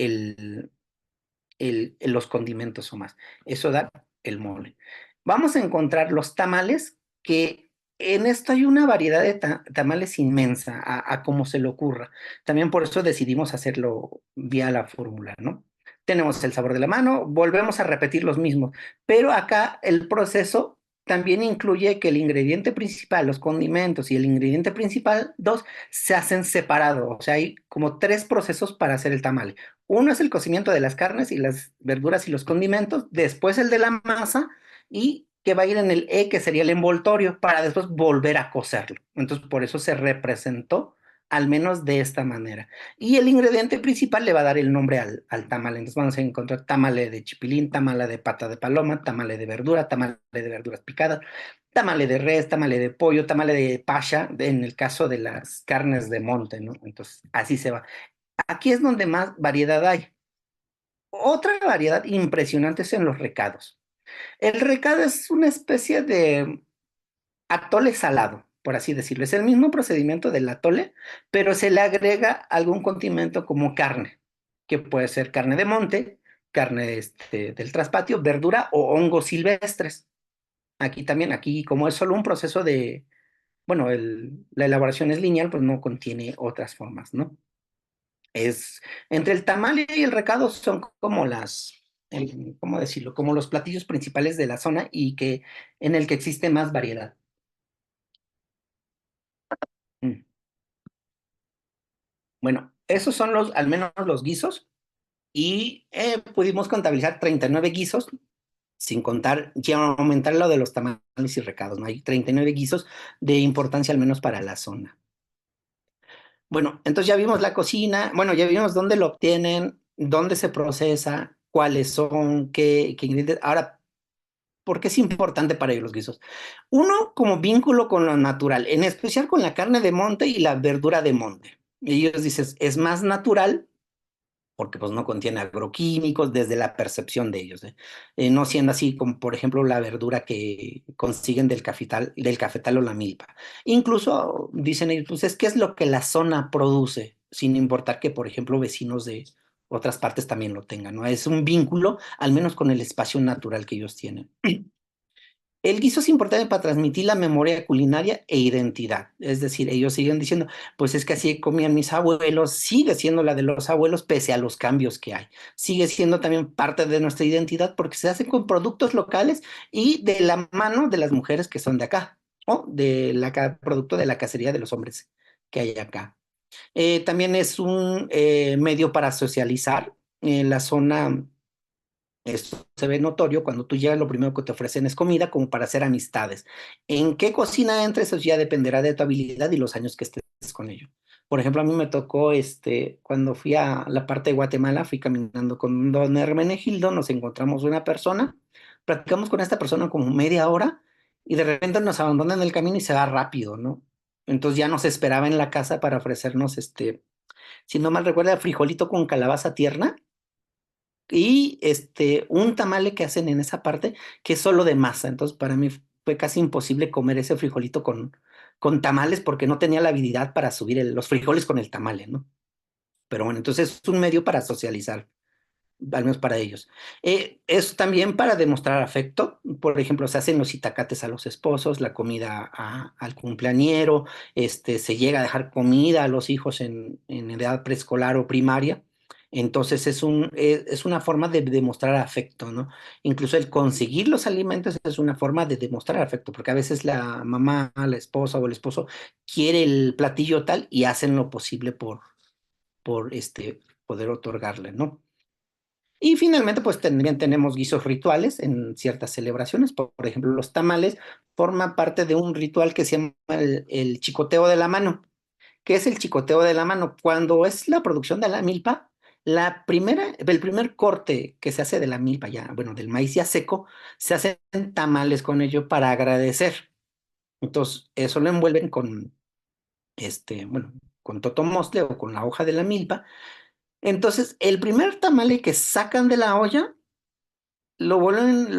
los condimentos o más. Eso da el mole. Vamos a encontrar los tamales, que en esto hay una variedad de tamales inmensa a como se le ocurra. También por eso decidimos hacerlo vía la fórmula, ¿no? Tenemos el sabor de la mano, volvemos a repetir los mismos, pero acá el proceso también incluye que el ingrediente principal, los condimentos y el ingrediente principal 2 se hacen separados. O sea, hay como 3 procesos para hacer el tamal. Uno es el cocimiento de las carnes y las verduras y los condimentos, después el de la masa y que va a ir en el que sería el envoltorio, para después volver a cocerlo. Entonces, por eso se representó al menos de esta manera. Y el ingrediente principal le va a dar el nombre al tamal. Entonces vamos a encontrar tamale de chipilín, tamale de pata de paloma, tamale de verdura, tamale de verduras picadas, tamale de res, tamale de pollo, tamale de pasha, en el caso de las carnes de monte, ¿no? Entonces, así se va. Aquí es donde más variedad hay. Otra variedad impresionante es en los recados. El recado es una especie de atole salado, por así decirlo. Es el mismo procedimiento del atole, pero se le agrega algún condimento como carne, que puede ser carne de monte, carne del traspatio, verdura o hongos silvestres. Aquí también, aquí como es solo un proceso bueno, la elaboración es lineal, pues no contiene otras formas, ¿no? Entre el tamal y el recado son como ¿cómo decirlo? Como los platillos principales de la zona y en el que existe más variedad. Mm. Bueno, esos son al menos los guisos, y pudimos contabilizar 39 guisos, sin contar, ya aumentar lo de los tamales y recados, ¿no? Hay 39 guisos de importancia al menos para la zona. Bueno, entonces ya vimos la cocina, bueno, ya vimos dónde lo obtienen, dónde se procesa, cuáles son, qué ingredientes. Ahora, ¿por qué es importante para ellos los guisos? Uno, como vínculo con lo natural, en especial con la carne de monte y la verdura de monte. Ellos dicen, es más natural porque pues no contiene agroquímicos desde la percepción de ellos, ¿eh? No siendo así como, por ejemplo, la verdura que consiguen del cafetal o la milpa. Incluso dicen ellos, pues ¿qué es lo que la zona produce? Sin importar que, por ejemplo, vecinos de otras partes también lo tengan, ¿no? Es un vínculo, al menos con el espacio natural que ellos tienen. El guiso es importante para transmitir la memoria culinaria e identidad. Es decir, ellos siguen diciendo, pues es que así comían mis abuelos, sigue siendo la de los abuelos pese a los cambios que hay. Sigue siendo también parte de nuestra identidad porque se hace con productos locales y de la mano de las mujeres que son de acá, o producto de la cacería de los hombres que hay acá. También es un medio para socializar. En la zona, esto se ve notorio cuando tú llegas, lo primero que te ofrecen es comida como para hacer amistades. ¿En qué cocina entres? Eso ya dependerá de tu habilidad y los años que estés con ello. Por ejemplo, a mí me tocó, cuando fui a la parte de Guatemala, fui caminando con don Hermenegildo, nos encontramos una persona, platicamos con esta persona como media hora y de repente nos abandona en el camino y se va rápido, ¿no? Entonces ya nos esperaba en la casa para ofrecernos, si no mal recuerda, frijolito con calabaza tierna y un tamale que hacen en esa parte que es solo de masa. Entonces, para mí fue casi imposible comer ese frijolito con tamales porque no tenía la habilidad para subir los frijoles con el tamale, ¿no? Pero bueno, entonces es un medio para socializar, al menos para ellos. Es también para demostrar afecto. Por ejemplo, se hacen los itacates a los esposos, la comida al cumpleañero, se llega a dejar comida a los hijos en edad preescolar o primaria. Entonces es una forma de demostrar afecto, ¿no? Incluso el conseguir los alimentos es una forma de demostrar afecto, porque a veces la mamá, la esposa o el esposo quiere el platillo tal y hacen lo posible por poder otorgarle, ¿no? Y finalmente, pues también tenemos guisos rituales en ciertas celebraciones. Por ejemplo, los tamales forman parte de un ritual que se llama el chicoteo de la mano. ¿Qué es el chicoteo de la mano? Cuando es la producción de la milpa, el primer corte que se hace de la milpa, ya, bueno, del maíz ya seco, se hacen tamales con ello para agradecer. Entonces, eso lo envuelven bueno, con totomostle o con la hoja de la milpa. Entonces, el primer tamale que sacan de la olla lo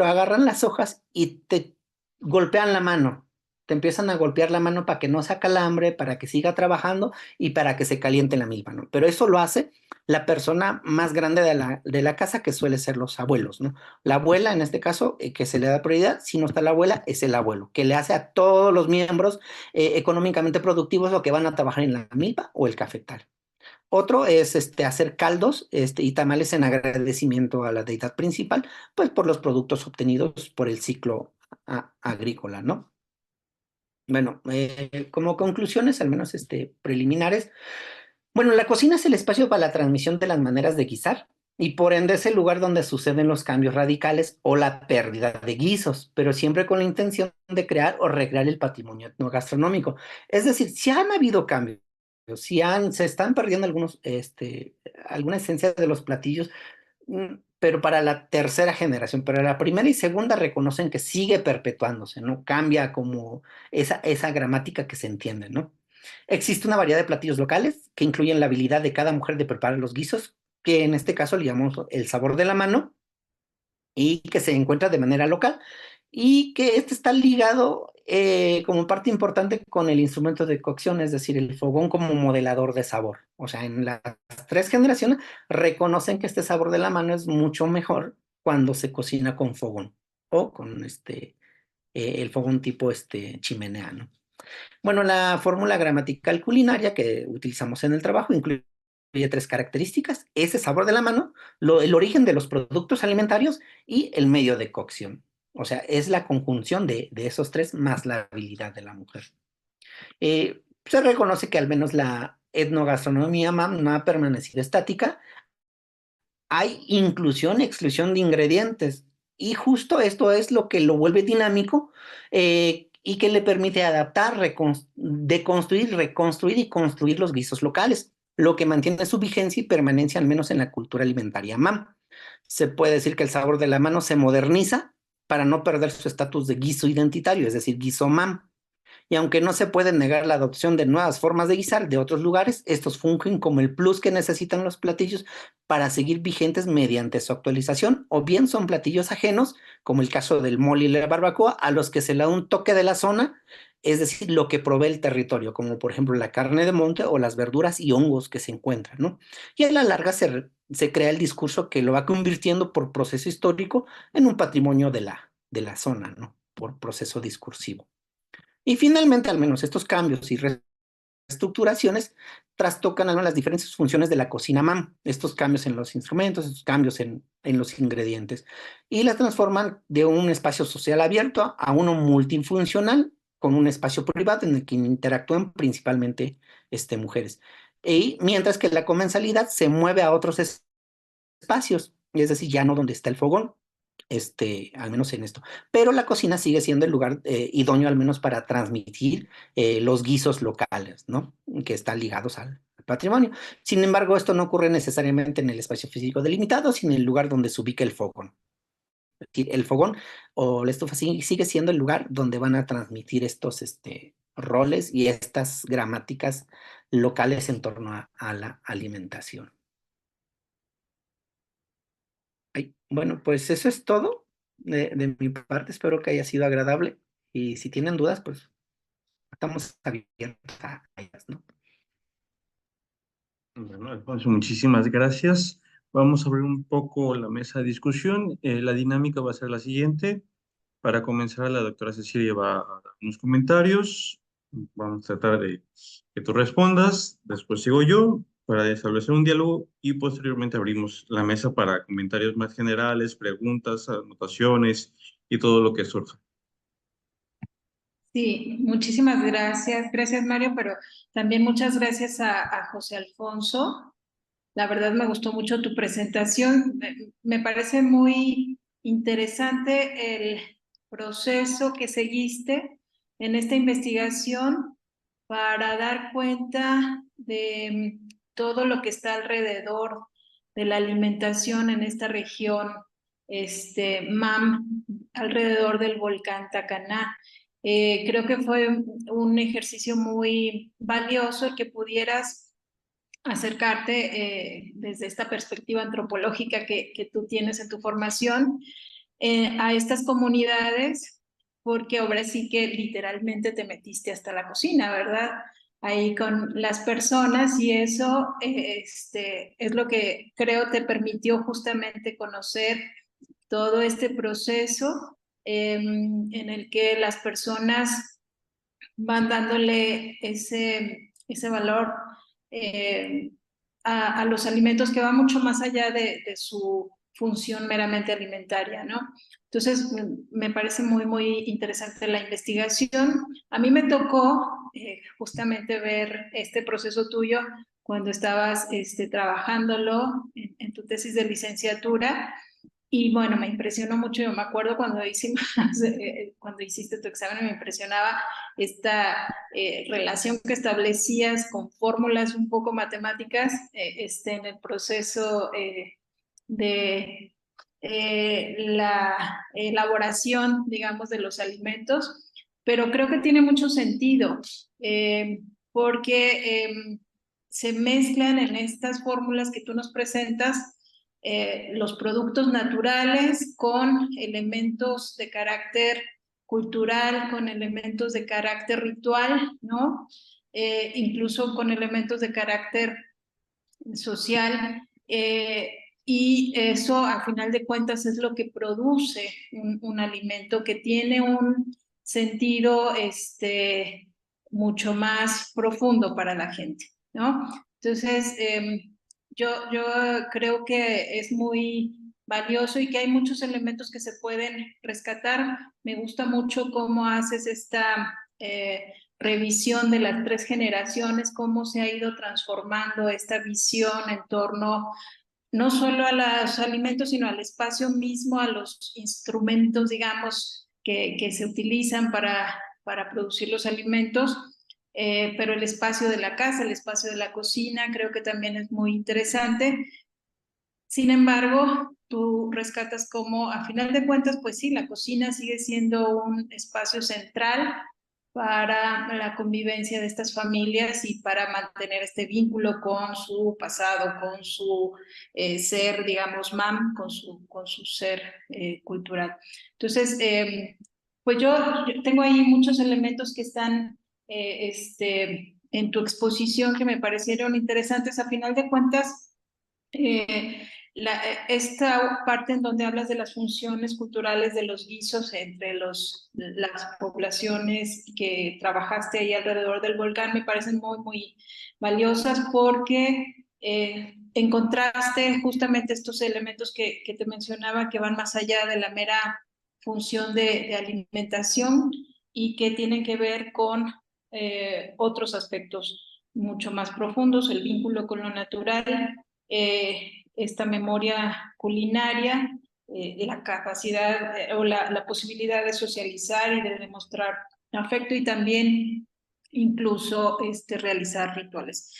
agarran las hojas y te golpean la mano. Te empiezan a golpear la mano para que no se acalambre, para que siga trabajando y para que se caliente la milpa, ¿no? Pero eso lo hace la persona más grande de la casa, que suele ser los abuelos, ¿no? La abuela, en este caso, que se le da prioridad. Si no está la abuela, es el abuelo, que le hace a todos los miembros económicamente productivos lo que van a trabajar en la milpa o el cafetal. Otro es hacer caldos y tamales en agradecimiento a la deidad principal, pues por los productos obtenidos por el ciclo agrícola, ¿no? Bueno, como conclusiones, al menos preliminares, bueno, la cocina es el espacio para la transmisión de las maneras de guisar y por ende es el lugar donde suceden los cambios radicales o la pérdida de guisos, pero siempre con la intención de crear o recrear el patrimonio etnogastronómico. Es decir, si han habido cambios, se están perdiendo alguna esencia de los platillos, pero para la tercera generación, pero la primera y segunda reconocen que sigue perpetuándose, ¿no? Cambia como esa gramática que se entiende, ¿no? Existe una variedad de platillos locales que incluyen la habilidad de cada mujer de preparar los guisos, que en este caso le llamamos el sabor de la mano, y que se encuentra de manera local, y que está ligado como parte importante con el instrumento de cocción, es decir, el fogón como modelador de sabor. O sea, en las tres generaciones reconocen que este sabor de la mano es mucho mejor cuando se cocina con fogón o con el fogón tipo chimenea, ¿no? Bueno, la fórmula gramatical culinaria que utilizamos en el trabajo incluye tres características: ese sabor de la mano, el origen de los productos alimentarios y el medio de cocción. O sea, es la conjunción de esos tres más la habilidad de la mujer. Se reconoce que al menos la etnogastronomía MAM no ha permanecido estática. Hay inclusión y exclusión de ingredientes. Y justo esto es lo que lo vuelve dinámico y que le permite adaptar, deconstruir, reconstruir y construir los guisos locales, lo que mantiene su vigencia y permanencia al menos en la cultura alimentaria MAM. Se puede decir que el sabor de la mano se moderniza para no perder su estatus de guiso identitario, es decir, guiso MAM. Y aunque no se puede negar la adopción de nuevas formas de guisar de otros lugares, estos fungen como el plus que necesitan los platillos para seguir vigentes mediante su actualización, o bien son platillos ajenos, como el caso del mole y la barbacoa, a los que se le da un toque de la zona, es decir, lo que provee el territorio, como por ejemplo la carne de monte o las verduras y hongos que se encuentran, ¿no? Y a la larga se crea el discurso que lo va convirtiendo por proceso histórico en un patrimonio de la zona, ¿no? Por proceso discursivo. Y finalmente, al menos estos cambios y reestructuraciones trastocan al menos las diferentes funciones de la cocina MAM, estos cambios en los instrumentos, estos cambios en los ingredientes, y las transforman de un espacio social abierto a uno multifuncional, con un espacio privado en el que interactúan principalmente mujeres. Y mientras que la comensalidad se mueve a otros espacios, es decir, ya no donde está el fogón, al menos en esto. Pero la cocina sigue siendo el lugar idóneo al menos para transmitir los guisos locales, ¿no? Que están ligados al patrimonio. Sin embargo, esto no ocurre necesariamente en el espacio físico delimitado, sino en el lugar donde se ubica el fogón. El fogón o la estufa sigue siendo el lugar donde van a transmitir roles y estas gramáticas locales en torno a la alimentación. Ay, bueno, pues eso es todo de mi parte. Espero que haya sido agradable y si tienen dudas, pues estamos abiertos a ellas, ¿no? Bueno, Alfonso, muchísimas gracias. Vamos a abrir un poco la mesa de discusión. La dinámica va a ser la siguiente. Para comenzar, la doctora Cecilia va a dar unos comentarios. Vamos a tratar de que tú respondas. Después sigo yo para establecer un diálogo y posteriormente abrimos la mesa para comentarios más generales, preguntas, anotaciones y todo lo que surja. Sí, muchísimas gracias. Gracias, Mario, pero también muchas gracias a José Alfonso. La verdad me gustó mucho tu presentación. Me parece muy interesante el proceso que seguiste en esta investigación para dar cuenta de todo lo que está alrededor de la alimentación en esta región, MAM, alrededor del volcán Tacaná. Creo que fue un ejercicio muy valioso el que pudieras acercarte desde esta perspectiva antropológica que tú tienes en tu formación a estas comunidades, porque ahora sí que literalmente te metiste hasta la cocina, ¿verdad? Ahí con las personas y eso es lo que creo te permitió justamente conocer todo este proceso en el que las personas van dándole ese valor eh, a los alimentos que va mucho más allá de su función meramente alimentaria, ¿no? Entonces, me parece muy, muy interesante la investigación. A mí me tocó justamente ver este proceso tuyo cuando estabas trabajándolo en tu tesis de licenciatura. Y bueno, me impresionó mucho, yo me acuerdo cuando hicimos, cuando hiciste tu examen, me impresionaba esta relación que establecías con fórmulas un poco matemáticas en el proceso de la elaboración, digamos, de los alimentos, pero creo que tiene mucho sentido porque se mezclan en estas fórmulas que tú nos presentas los productos naturales con elementos de carácter cultural, con elementos de carácter ritual, ¿no? Incluso con elementos de carácter social. Y eso, a final de cuentas, es lo que produce un alimento que tiene un sentido mucho más profundo para la gente, ¿no? Entonces, yo creo que es muy valioso y que hay muchos elementos que se pueden rescatar. Me gusta mucho cómo haces esta revisión de las 3 generaciones, cómo se ha ido transformando esta visión en torno no solo a los alimentos, sino al espacio mismo, a los instrumentos, digamos, que se utilizan para producir los alimentos, pero el espacio de la casa, el espacio de la cocina, creo que también es muy interesante. Sin embargo, tú rescatas como, a final de cuentas, pues sí, la cocina sigue siendo un espacio central para la convivencia de estas familias y para mantener este vínculo con su pasado, con su ser, digamos, MAM, con su ser cultural. Entonces, pues yo tengo ahí muchos elementos que están en tu exposición que me parecieron interesantes. A final de cuentas, esta parte en donde hablas de las funciones culturales de los guisos entre las poblaciones que trabajaste ahí alrededor del volcán me parecen muy, muy valiosas porque encontraste justamente estos elementos que te mencionaba que van más allá de la mera función de alimentación y que tienen que ver con otros aspectos mucho más profundos, el vínculo con lo natural, esta memoria culinaria, la capacidad o la posibilidad de socializar y de demostrar afecto y también incluso realizar rituales.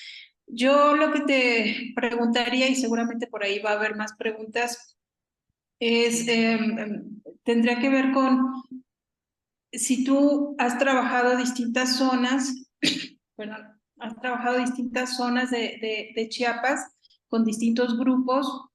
Yo lo que te preguntaría, y seguramente por ahí va a haber más preguntas, es, tendría que ver con si tú has trabajado distintas zonas, perdón, has trabajado distintas zonas de Chiapas con distintos grupos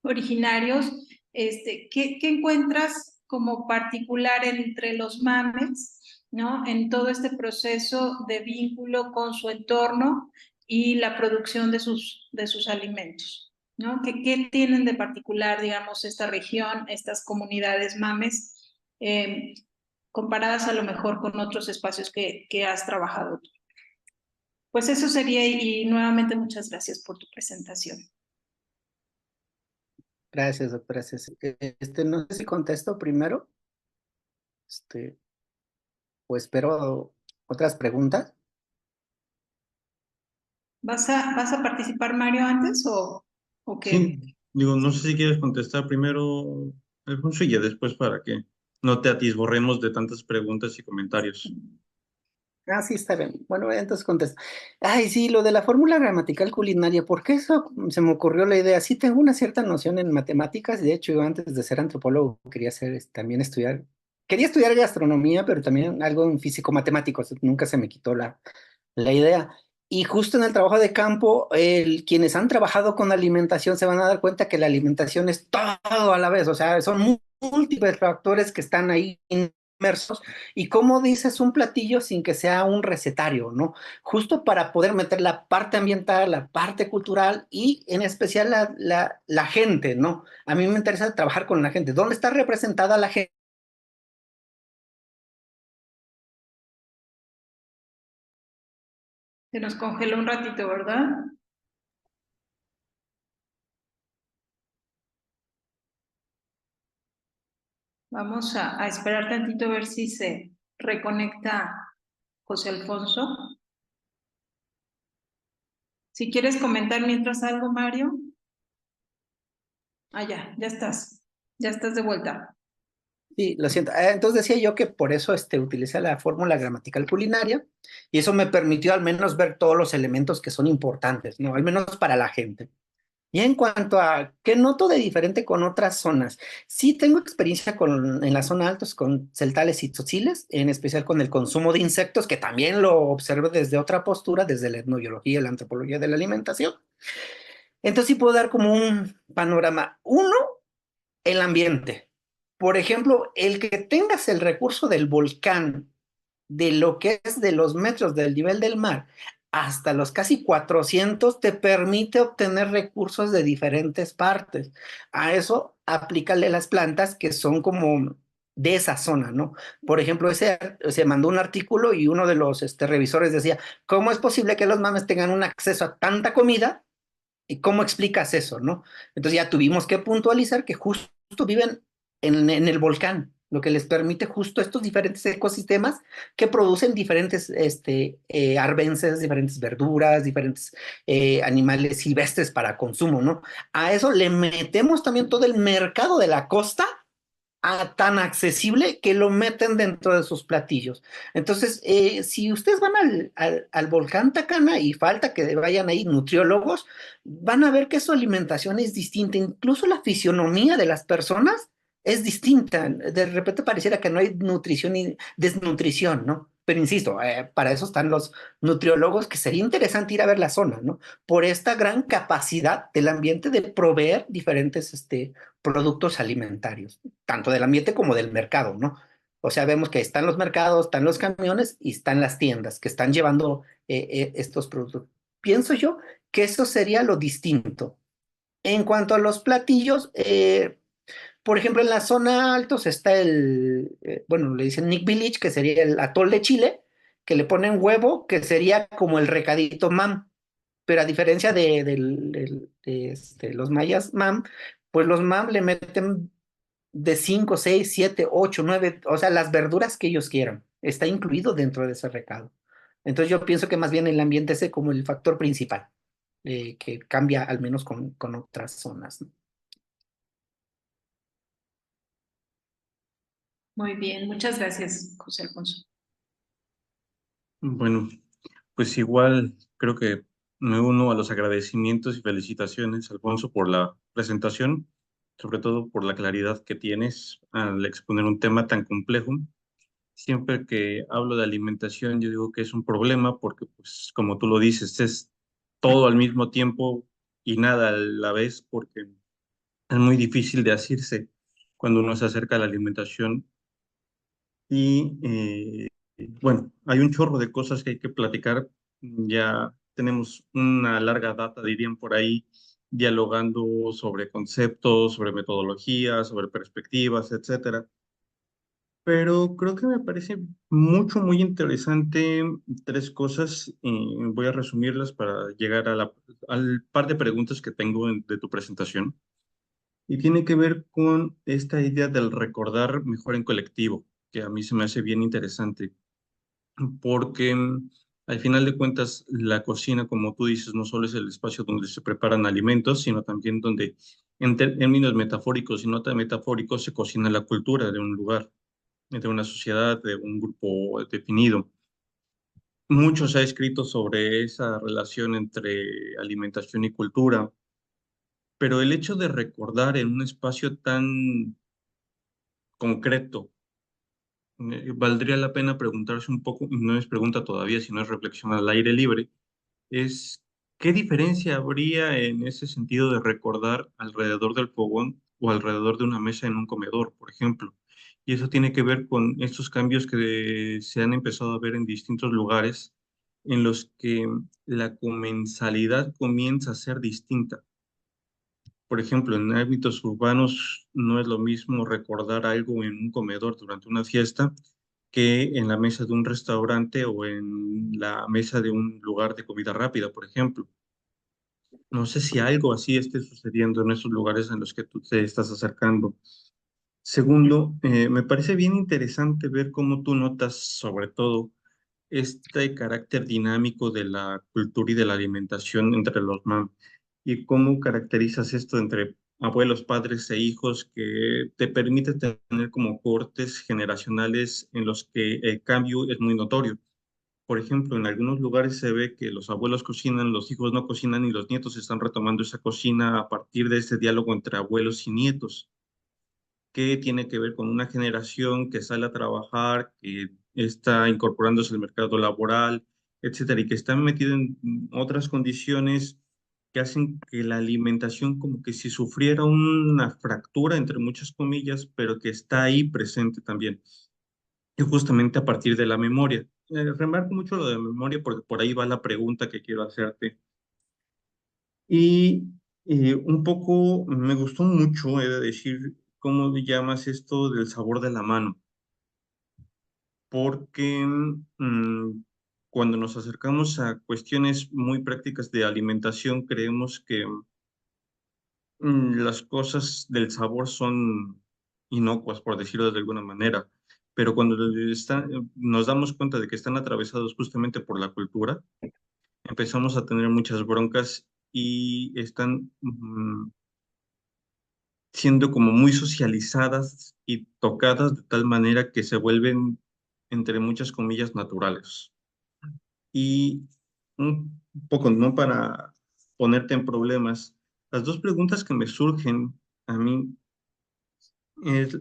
originarios, ¿qué encuentras como particular entre los mames, ¿no? En todo este proceso de vínculo con su entorno y la producción de sus alimentos, ¿no? ¿Qué tienen de particular, digamos, esta región, estas comunidades mames, comparadas a lo mejor con otros espacios que has trabajado tú? Pues eso sería, y nuevamente muchas gracias por tu presentación. Gracias, doctora Ceci. No sé si contesto primero, o espero otras preguntas. ¿Vas a participar, Mario, antes o qué? Sí, digo, no sé si quieres contestar primero, Alfonso, y ya después para que no te atisborremos de tantas preguntas y comentarios. Ah, sí, está bien. Bueno, entonces contesto. Ay, sí, lo de la fórmula gramatical culinaria, ¿por qué eso se me ocurrió la idea? Sí, tengo una cierta noción en matemáticas. De hecho, yo antes de ser antropólogo quería también estudiar. Quería estudiar gastronomía, pero también algo en físico-matemáticos. Nunca se me quitó la idea. Y justo en el trabajo de campo, quienes han trabajado con alimentación se van a dar cuenta que la alimentación es todo a la vez. O sea, son múltiples factores que están ahí inmersos. Y como dices, un platillo sin que sea un recetario, ¿no? Justo para poder meter la parte ambiental, la parte cultural y en especial la gente, ¿no? A mí me interesa trabajar con la gente. ¿Dónde está representada la gente? Se nos congeló un ratito, ¿verdad? Vamos a esperar tantito a ver si se reconecta José Alfonso. Si quieres comentar mientras algo, Mario. Ah, ya estás. Ya estás de vuelta. Sí, lo siento. Entonces decía yo que por eso utilicé la fórmula gramatical culinaria y eso me permitió al menos ver todos los elementos que son importantes, ¿no? Al menos para la gente. Y en cuanto a qué noto de diferente con otras zonas, sí tengo experiencia en la zona altos con celtales y tzotziles, en especial con el consumo de insectos, que también lo observo desde otra postura, desde la etnobiología y la antropología de la alimentación. Entonces sí puedo dar como un panorama. Uno, el ambiente. Por ejemplo, el que tengas el recurso del volcán, de lo que es de los metros del nivel del mar hasta los casi 400, te permite obtener recursos de diferentes partes. A eso aplícale las plantas que son como de esa zona, ¿no? Por ejemplo, se mandó un artículo y uno de los revisores decía, ¿cómo es posible que los mames tengan un acceso a tanta comida? ¿Y cómo explicas eso, no? Entonces ya tuvimos que puntualizar que justo viven en el volcán, lo que les permite justo estos diferentes ecosistemas que producen diferentes arbences, diferentes verduras, diferentes animales silvestres para consumo, ¿no? A eso le metemos también todo el mercado de la costa tan accesible que lo meten dentro de sus platillos. Entonces, si ustedes van al volcán Tacana y falta que vayan ahí nutriólogos, van a ver que su alimentación es distinta, incluso la fisionomía de las personas es distinta. De repente pareciera que no hay nutrición y desnutrición, ¿no? Pero insisto, para eso están los nutriólogos, que sería interesante ir a ver la zona, ¿no? Por esta gran capacidad del ambiente de proveer diferentes productos alimentarios tanto del ambiente como del mercado, ¿no? O sea, vemos que están los mercados, están los camiones y están las tiendas que están llevando estos productos. Pienso yo que eso sería lo distinto. En cuanto a los platillos, por ejemplo, en la zona altos está bueno, le dicen Nick Village, que sería el atol de Chile, que le ponen huevo, que sería como el recadito mam, pero a diferencia de los mayas mam, pues los mam le meten de 5, 6, 7, 8, 9, o sea, las verduras que ellos quieran. Está incluido dentro de ese recado. Entonces yo pienso que más bien el ambiente es como el factor principal, que cambia al menos con otras zonas, ¿no? Muy bien, muchas gracias, José Alfonso. Bueno, pues igual creo que me uno a los agradecimientos y felicitaciones, Alfonso, por la presentación, sobre todo por la claridad que tienes al exponer un tema tan complejo. Siempre que hablo de alimentación, yo digo que es un problema porque, pues, como tú lo dices, es todo al mismo tiempo y nada a la vez, porque es muy difícil de asirse cuando uno se acerca a la alimentación. Y bueno, hay un chorro de cosas que hay que platicar. Ya tenemos una larga data, dirían por ahí, dialogando sobre conceptos, sobre metodologías, sobre perspectivas, etcétera. Pero creo que me parece muy interesante tres cosas. Y voy a resumirlas para llegar a al par de preguntas que tengo de tu presentación. Y tiene que ver con esta idea del recordar mejor en colectivo, que a mí se me hace bien interesante, porque al final de cuentas la cocina, como tú dices, no solo es el espacio donde se preparan alimentos, sino también donde, en términos metafóricos y no tan metafóricos, se cocina la cultura de un lugar, de una sociedad, de un grupo definido. Mucho se ha escrito sobre esa relación entre alimentación y cultura, pero el hecho de recordar en un espacio tan concreto, valdría la pena preguntarse un poco, y no es pregunta todavía, sino es reflexión al aire libre, es ¿qué diferencia habría en ese sentido de recordar alrededor del fogón o alrededor de una mesa en un comedor, por ejemplo? Y eso tiene que ver con estos cambios que se han empezado a ver en distintos lugares en los que la comensalidad comienza a ser distinta. Por ejemplo, en ámbitos urbanos no es lo mismo recordar algo en un comedor durante una fiesta que en la mesa de un restaurante o en la mesa de un lugar de comida rápida, por ejemplo. No sé si algo así esté sucediendo en esos lugares en los que tú te estás acercando. Segundo, me parece bien interesante ver cómo tú notas, sobre todo, este carácter dinámico de la cultura y de la alimentación entre los MAM y cómo caracterizas esto entre abuelos, padres e hijos que te permite tener como cortes generacionales en los que el cambio es muy notorio. Por ejemplo, en algunos lugares se ve que los abuelos cocinan, los hijos no cocinan y los nietos están retomando esa cocina a partir de este diálogo entre abuelos y nietos, que tiene que ver con una generación que sale a trabajar, que está incorporándose al mercado laboral, etcétera, y que está metido en otras condiciones que hacen que la alimentación como que si sufriera una fractura, entre muchas comillas, pero que está ahí presente también, y justamente a partir de la memoria. Remarco mucho lo de memoria porque por ahí va la pregunta que quiero hacerte. Y un poco me gustó mucho, he de decir, cómo llamas esto del sabor de la mano, porque cuando nos acercamos a cuestiones muy prácticas de alimentación, creemos que las cosas del sabor son inocuas, por decirlo de alguna manera, pero cuando nos damos cuenta de que están atravesados justamente por la cultura, empezamos a tener muchas broncas y están siendo como muy socializadas y tocadas de tal manera que se vuelven, entre muchas comillas, naturales. Y un poco, no para ponerte en problemas, las dos preguntas que me surgen a mí es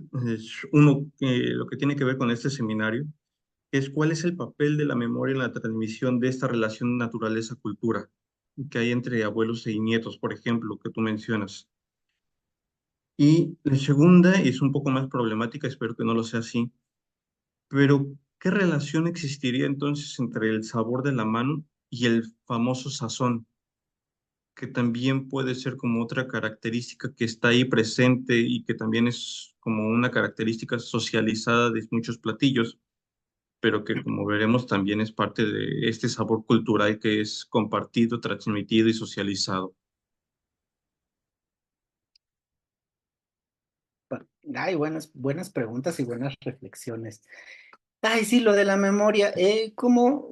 uno, lo que tiene que ver con este seminario, es cuál es el papel de la memoria en la transmisión de esta relación naturaleza-cultura que hay entre abuelos y nietos, por ejemplo, que tú mencionas. Y la segunda es un poco más problemática, espero que no lo sea así, pero ¿qué relación existiría entonces entre el sabor de la mano y el famoso sazón, que también puede ser como otra característica que está ahí presente y que también es como una característica socializada de muchos platillos, pero que como veremos también es parte de este sabor cultural que es compartido, transmitido y socializado? Ay, buenas preguntas y buenas reflexiones. Ay, sí, lo de la memoria, como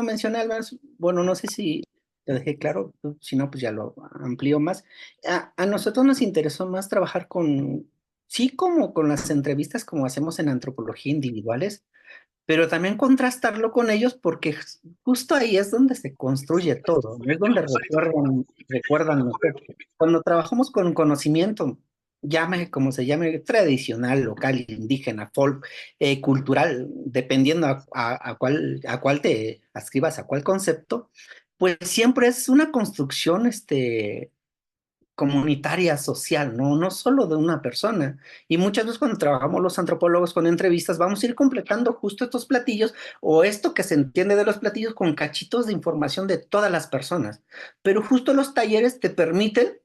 mencioné, al menos, bueno, no sé si te dejé claro, si no, pues ya lo amplío más. A nosotros nos interesó más trabajar sí, como con las entrevistas como hacemos en antropología individuales, pero también contrastarlo con ellos porque justo ahí es donde se construye todo, ¿no? Es donde recuerdan mejor. Cuando trabajamos con conocimiento, llame como se llame, tradicional, local, indígena, folk, cultural, dependiendo a cuál te ascribas, a cuál concepto, pues siempre es una construcción, comunitaria, social, ¿no? No solo de una persona. Y muchas veces cuando trabajamos los antropólogos con entrevistas, vamos a ir completando justo estos platillos o esto que se entiende de los platillos con cachitos de información de todas las personas. Pero justo los talleres te permiten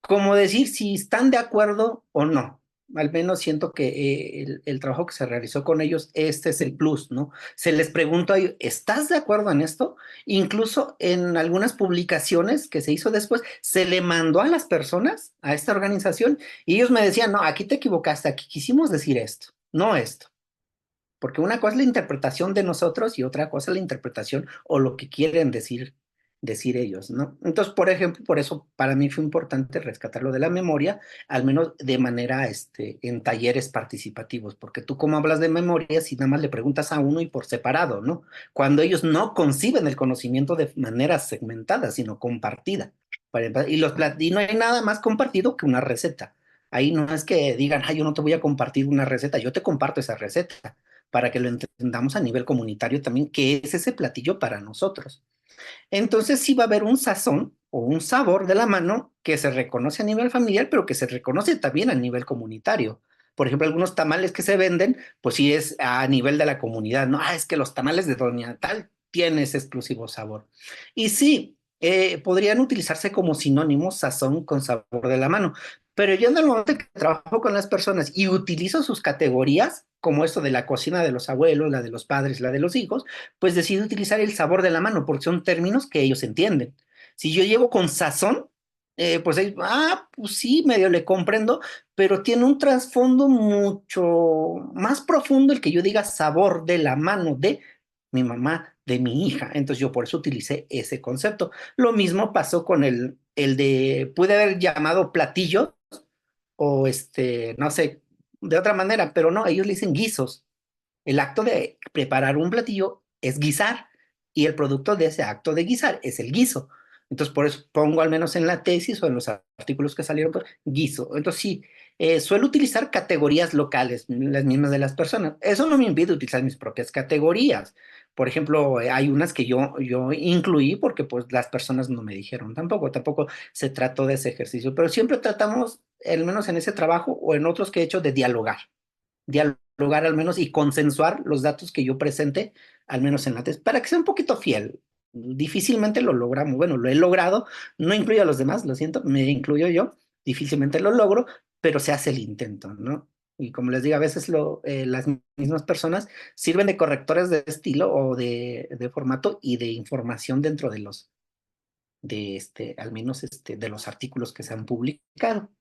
como decir si están de acuerdo o no. Al menos siento que el trabajo que se realizó con ellos, este es el plus, ¿no? Se les preguntó a ellos, ¿estás de acuerdo en esto? Incluso en algunas publicaciones que se hizo después, se le mandó a las personas, a esta organización, y ellos me decían, no, aquí te equivocaste, aquí quisimos decir esto, no esto. Porque una cosa es la interpretación de nosotros y otra cosa es la interpretación o lo que quieren decir ellos, ¿no? Entonces, por ejemplo, por eso para mí fue importante rescatar lo de la memoria, al menos de manera, en talleres participativos, porque tú cómo hablas de memoria si nada más le preguntas a uno y por separado, ¿no? Cuando ellos no conciben el conocimiento de manera segmentada, sino compartida. Y no hay nada más compartido que una receta. Ahí no es que digan, yo no te voy a compartir una receta, yo te comparto esa receta para que lo entendamos a nivel comunitario también, qué es ese platillo para nosotros. Entonces sí va a haber un sazón o un sabor de la mano que se reconoce a nivel familiar, pero que se reconoce también a nivel comunitario. Por ejemplo, algunos tamales que se venden, pues sí es a nivel de la comunidad, ¿no? Es que los tamales de Doña Tal tienen ese exclusivo sabor. Y sí, podrían utilizarse como sinónimos sazón con sabor de la mano. Pero yo en el momento que trabajo con las personas y utilizo sus categorías, como esto de la cocina de los abuelos, la de los padres, la de los hijos, pues decido utilizar el sabor de la mano, porque son términos que ellos entienden. Si yo llego con sazón, pues ellos, pues sí, medio le comprendo, pero tiene un trasfondo mucho más profundo el que yo diga sabor de la mano de mi mamá, de mi hija. Entonces yo por eso utilicé ese concepto. Lo mismo pasó con el de, pude haber llamado platillo o no sé, de otra manera, pero no, ellos le dicen guisos. El acto de preparar un platillo es guisar y el producto de ese acto de guisar es el guiso. Entonces, por eso pongo al menos en la tesis o en los artículos que salieron por guiso. Entonces, sí, suelo utilizar categorías locales, las mismas de las personas. Eso no me impide utilizar mis propias categorías. Por ejemplo, hay unas que yo incluí porque pues las personas no me dijeron tampoco se trató de ese ejercicio, pero siempre tratamos, al menos en ese trabajo o en otros que he hecho, de dialogar al menos y consensuar los datos que yo presente, al menos en la tesis, para que sea un poquito fiel. Difícilmente lo logramos, bueno, lo he logrado, no incluyo a los demás, lo siento, me incluyo yo, difícilmente lo logro, pero se hace el intento, ¿no? Y como les digo, a veces las mismas personas sirven de correctores de estilo o de formato y de información dentro de al menos de los artículos que se han publicado.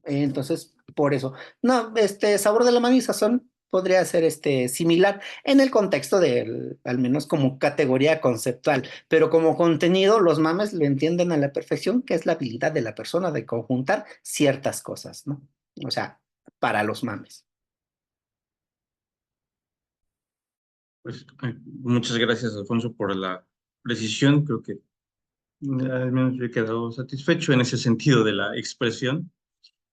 Entonces, por eso. No, sabor de la mano y sazón podría ser similar en el contexto del, al menos como categoría conceptual, pero como contenido, los mames lo entienden a la perfección, que es la habilidad de la persona de conjuntar ciertas cosas, ¿no? O sea, para los mames. Pues, muchas gracias, Alfonso, por la precisión. Creo que al menos yo he quedado satisfecho en ese sentido de la expresión.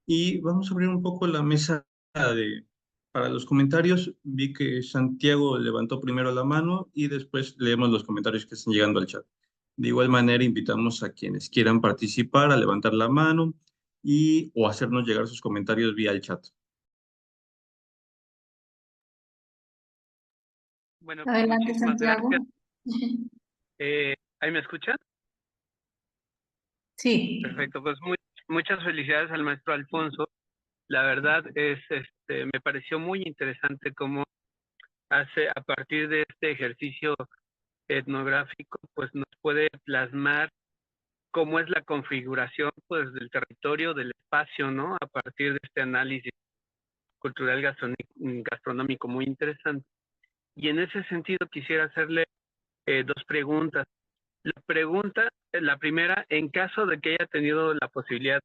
Y vamos a abrir un poco la mesa para los comentarios. Vi que Santiago levantó primero la mano y después leemos los comentarios que están llegando al chat. De igual manera, invitamos a quienes quieran participar a levantar la mano o hacernos llegar sus comentarios vía el chat. Bueno, pues Adelante, muchísimas Santiago. gracias. ¿Ahí me escuchan? Sí. Perfecto, pues muchas felicidades al maestro Alfonso. La verdad es, me pareció muy interesante cómo hace, a partir de este ejercicio etnográfico, pues nos puede plasmar cómo es la configuración, pues, del territorio, del espacio, ¿no? A partir de este análisis cultural gastronómico muy interesante. Y en ese sentido quisiera hacerle dos preguntas. La primera, en caso de que haya tenido la posibilidad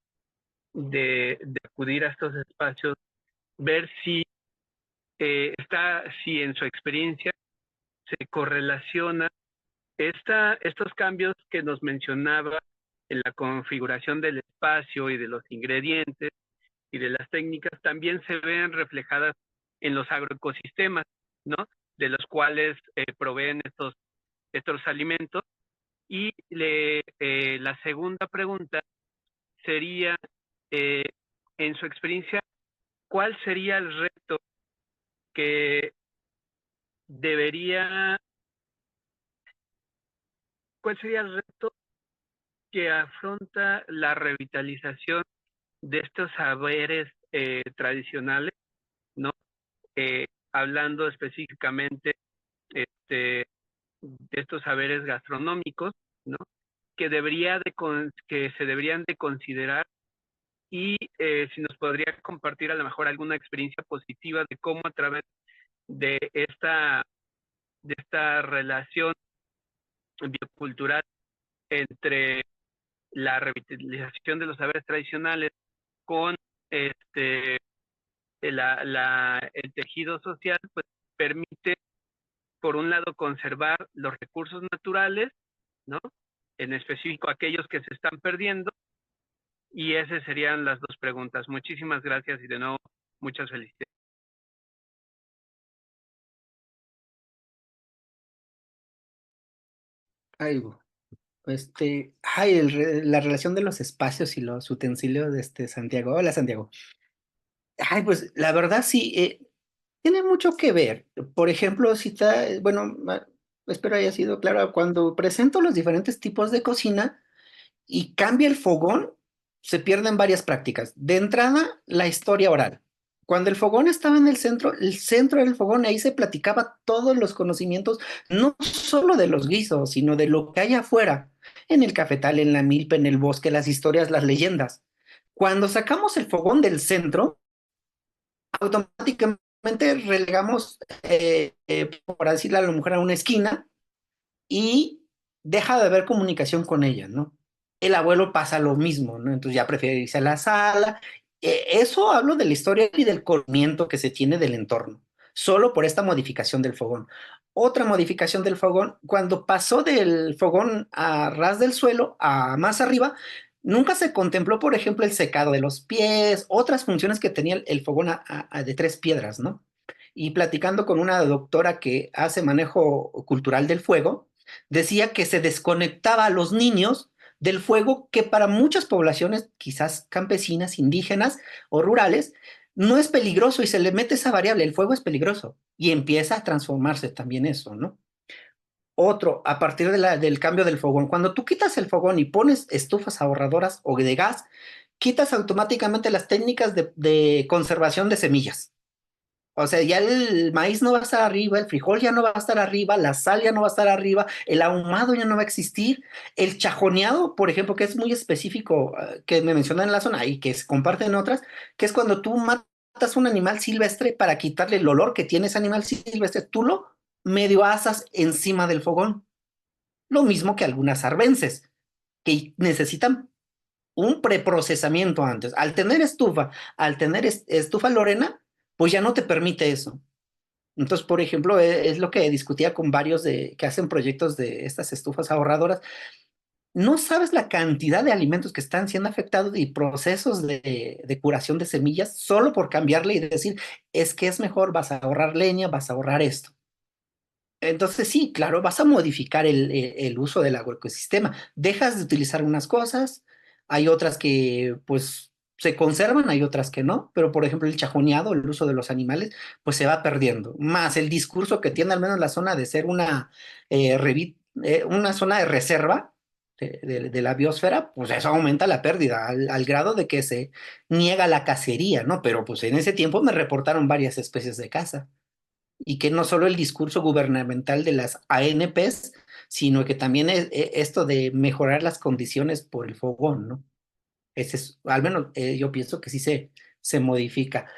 de acudir a estos espacios, ver si si en su experiencia se correlaciona estos cambios que nos mencionaba en la configuración del espacio y de los ingredientes y de las técnicas también se ven reflejadas en los agroecosistemas, ¿no? De los cuales proveen estos alimentos. Y la segunda pregunta sería, en su experiencia, ¿cuál sería el reto que cuál sería el reto que afronta la revitalización de estos saberes tradicionales, ¿no? Hablando específicamente de estos saberes gastronómicos, ¿no? Que se deberían de considerar, y si nos podría compartir a lo mejor alguna experiencia positiva de cómo a través de esta relación biocultural entre la revitalización de los saberes tradicionales con el tejido social, pues permite, por un lado, conservar los recursos naturales, ¿no? En específico aquellos que se están perdiendo, y esas serían las dos preguntas. Muchísimas gracias y de nuevo, muchas felicidades. Ay, la relación de los espacios y los utensilios de Santiago. Hola, Santiago. Ay, pues la verdad sí, tiene mucho que ver. Por ejemplo, si está, bueno, espero haya sido claro, cuando presento los diferentes tipos de cocina y cambia el fogón, se pierden varias prácticas. De entrada, la historia oral. Cuando el fogón estaba en el centro del fogón, ahí se platicaba todos los conocimientos, no solo de los guisos, sino de lo que hay afuera, en el cafetal, en la milpa, en el bosque, las historias, las leyendas. Cuando sacamos el fogón del centro, automáticamente relegamos, por decirlo, a la mujer a una esquina y deja de haber comunicación con ella, ¿no? El abuelo pasa lo mismo, ¿no? Entonces ya prefiere irse a la sala. Eso hablo de la historia y del conocimiento que se tiene del entorno, solo por esta modificación del fogón. Otra modificación del fogón, cuando pasó del fogón a ras del suelo a más arriba, nunca se contempló, por ejemplo, el secado de los pies, otras funciones que tenía el fogón de 3 piedras, ¿no? Y platicando con una doctora que hace manejo cultural del fuego, decía que se desconectaba a los niños del fuego, que para muchas poblaciones, quizás campesinas, indígenas o rurales, no es peligroso, y se le mete esa variable, el fuego es peligroso, y empieza a transformarse también eso, ¿no? Otro, a partir del cambio del fogón, cuando tú quitas el fogón y pones estufas ahorradoras o de gas, quitas automáticamente las técnicas de conservación de semillas. O sea, ya el maíz no va a estar arriba, el frijol ya no va a estar arriba, la sal ya no va a estar arriba, el ahumado ya no va a existir, el chajoneado, por ejemplo, que es muy específico, que me mencionan en la zona y que se comparte en otras, que es cuando tú matas un animal silvestre para quitarle el olor que tiene ese animal silvestre, tú lo medio asas encima del fogón. Lo mismo que algunas arbences, que necesitan un preprocesamiento antes. Al tener estufa Lorena, pues ya no te permite eso. Entonces, por ejemplo, es lo que discutía con varios que hacen proyectos de estas estufas ahorradoras. No sabes la cantidad de alimentos que están siendo afectados y procesos de curación de semillas solo por cambiarle y decir, es que es mejor, vas a ahorrar leña, vas a ahorrar esto. Entonces, sí, claro, vas a modificar el uso del agroecosistema. Dejas de utilizar unas cosas, hay otras que pues se conservan, hay otras que no, pero por ejemplo el chajoneado, el uso de los animales, pues se va perdiendo. Más el discurso que tiene al menos la zona de ser una zona de reserva de la biosfera, pues eso aumenta la pérdida al grado de que se niega la cacería, ¿no? Pero pues en ese tiempo me reportaron varias especies de caza, y que no solo el discurso gubernamental de las ANPs, sino que también esto de mejorar las condiciones por el fogón, ¿no? Ese es, al menos yo pienso que sí se modifica.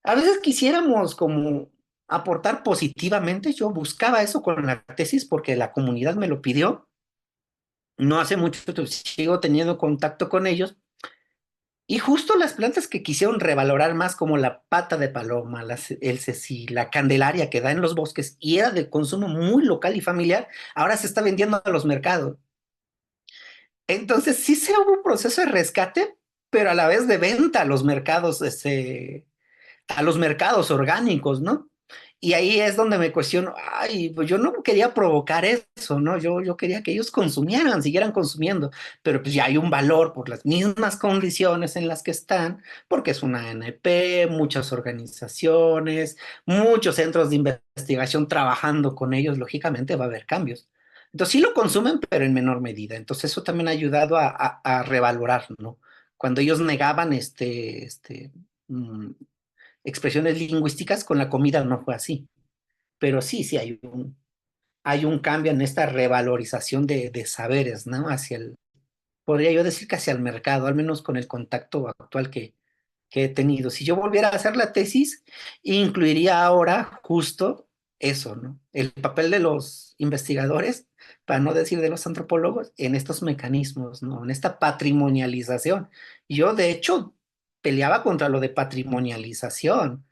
A veces quisiéramos como aportar positivamente, yo buscaba eso con la tesis porque la comunidad me lo pidió, no hace mucho sigo teniendo contacto con ellos. Y justo las plantas que quisieron revalorar más, como la pata de paloma, el ceci, la candelaria que da en los bosques y era de consumo muy local y familiar, ahora se está vendiendo a los mercados. Entonces sí se hubo un proceso de rescate, pero a la vez de venta a los mercados orgánicos, ¿no? Y ahí es donde me cuestiono, ay, pues yo no quería provocar eso, ¿no? Yo quería que ellos consumieran, siguieran consumiendo, pero pues ya hay un valor por las mismas condiciones en las que están, porque es una ANP, muchas organizaciones, muchos centros de investigación trabajando con ellos, lógicamente va a haber cambios. Entonces sí lo consumen, pero en menor medida. Entonces eso también ha ayudado a revalorar, ¿no? Cuando ellos negaban mm, expresiones lingüísticas, con la comida no fue así. Pero sí, sí hay un cambio en esta revalorización de saberes, ¿no? Podría yo decir que hacia el mercado, al menos con el contacto actual que he tenido. Si yo volviera a hacer la tesis, incluiría ahora justo eso, ¿no? El papel de los investigadores, para no decir de los antropólogos, en estos mecanismos, ¿no? En esta patrimonialización. Yo, de hecho, peleaba contra lo de patrimonialización,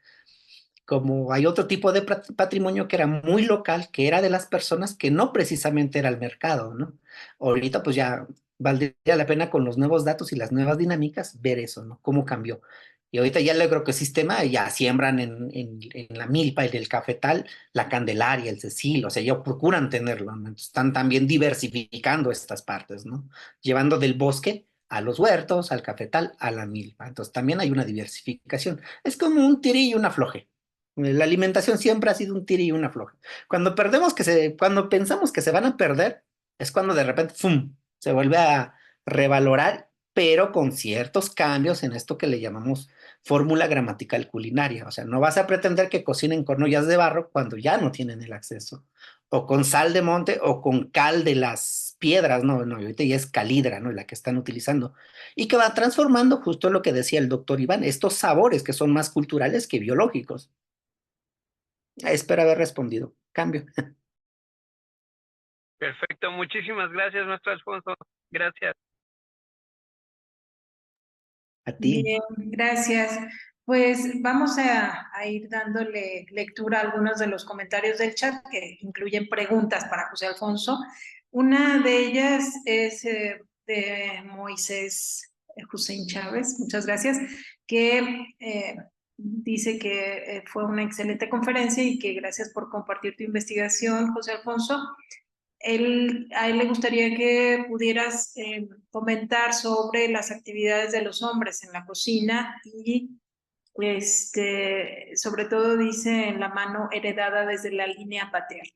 como hay otro tipo de patrimonio que era muy local, que era de las personas, que no precisamente era el mercado, ¿no? Ahorita pues ya valdría la pena con los nuevos datos y las nuevas dinámicas ver eso, ¿no? Cómo cambió. Y ahorita ya el agroecosistema ya siembran en la milpa y el cafetal la Candelaria, el Cecil, o sea, ya procuran tenerlo, ¿no? Están también diversificando estas partes, ¿no? Llevando del bosque a los huertos, al cafetal, a la milpa. Entonces también hay una diversificación. Es como un tiri y una floje. La alimentación siempre ha sido un tiro y una floja. Cuando pensamos que se van a perder, es cuando de repente, ¡fum!, se vuelve a revalorar, pero con ciertos cambios en esto que le llamamos fórmula gramatical culinaria. O sea, no vas a pretender que cocinen con ollas de barro cuando ya no tienen el acceso. O con sal de monte o con cal de las piedras, no, ahorita ya es calidra, ¿no? La que están utilizando. Y que va transformando justo lo que decía el doctor Iván, estos sabores que son más culturales que biológicos. Espero haber respondido. Cambio. Perfecto, muchísimas gracias, maestro Alfonso. Gracias. A ti. Bien, gracias. Pues vamos a ir dándole lectura a algunos de los comentarios del chat que incluyen preguntas para José Alfonso. Una de ellas es de Moisés Hussein Chávez, muchas gracias, que dice que fue una excelente conferencia y que gracias por compartir tu investigación, José Alfonso. A él le gustaría que pudieras comentar sobre las actividades de los hombres en la cocina y sobre todo dice en la mano heredada desde la línea paterna.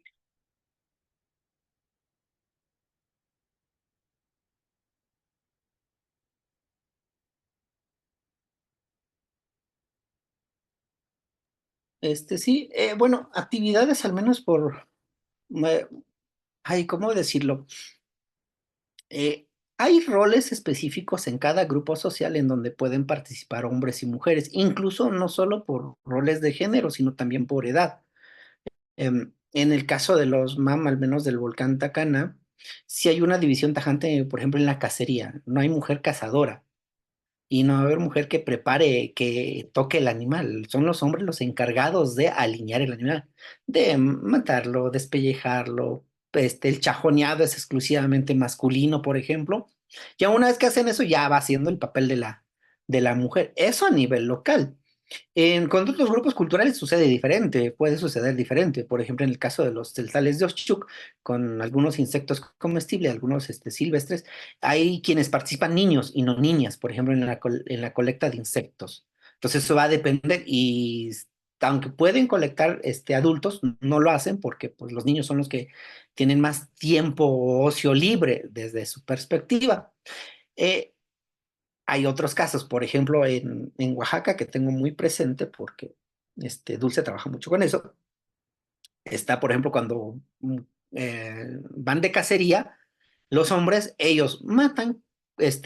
Sí, bueno, actividades al menos eh, ay, ¿cómo decirlo? Eh, Hay roles específicos en cada grupo social en donde pueden participar hombres y mujeres, incluso no solo por roles de género, sino también por edad. En el caso de los MAM, al menos del volcán Tacana, sí hay una división tajante, por ejemplo, en la cacería. No hay mujer cazadora. Y no va a haber mujer que prepare, que toque el animal. Son los hombres los encargados de alinear el animal, de matarlo, despellejarlo. El chajoneado es exclusivamente masculino, por ejemplo. Ya una vez que hacen eso, ya va haciendo el papel de la mujer. Eso a nivel local. Con otros grupos culturales sucede diferente, puede suceder diferente. Por ejemplo, en el caso de los tales de Oshchuk, con algunos insectos comestibles, algunos silvestres, hay quienes participan niños y no niñas, por ejemplo, en la colecta de insectos. Entonces eso va a depender y aunque pueden colectar adultos, no lo hacen porque pues, los niños son los que tienen más tiempo ocio libre desde su perspectiva. Eh, Hay otros casos, por ejemplo, en Oaxaca, que tengo muy presente porque Dulce trabaja mucho con eso. Está, por ejemplo, cuando van de cacería, los hombres, ellos matan,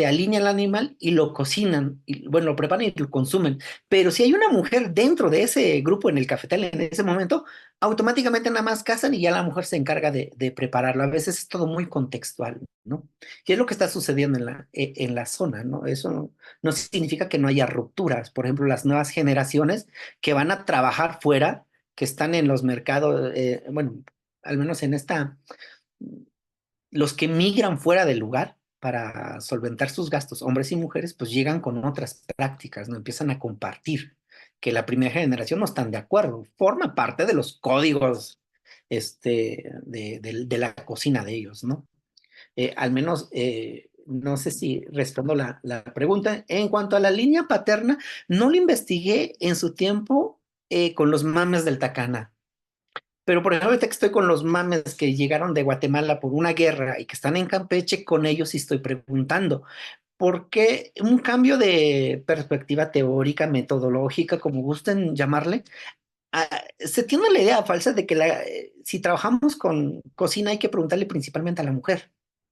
alinean el animal y lo cocinan, y, bueno, lo preparan y lo consumen. Pero si hay una mujer dentro de ese grupo en el cafetal en ese momento, automáticamente nada más cazan y ya la mujer se encarga de prepararlo. A veces es todo muy contextual, ¿no? Y es lo que está sucediendo en la zona, ¿no? Eso no significa que no haya rupturas. Por ejemplo, las nuevas generaciones que van a trabajar fuera, que están en los mercados, bueno, al menos en los que migran fuera del lugar, para solventar sus gastos, hombres y mujeres, pues llegan con otras prácticas, ¿no? Empiezan a compartir, que la primera generación no están de acuerdo, forma parte de los códigos de la cocina de ellos, ¿no? Al menos, no sé si respondo la pregunta. En cuanto a la línea paterna, no lo investigué en su tiempo con los mames del Tacana. Pero por ejemplo, ahorita que estoy con los mames que llegaron de Guatemala por una guerra y que están en Campeche, con ellos sí estoy preguntando. Porque un cambio de perspectiva teórica, metodológica, como gusten llamarle, se tiene la idea falsa de que si trabajamos con cocina hay que preguntarle principalmente a la mujer,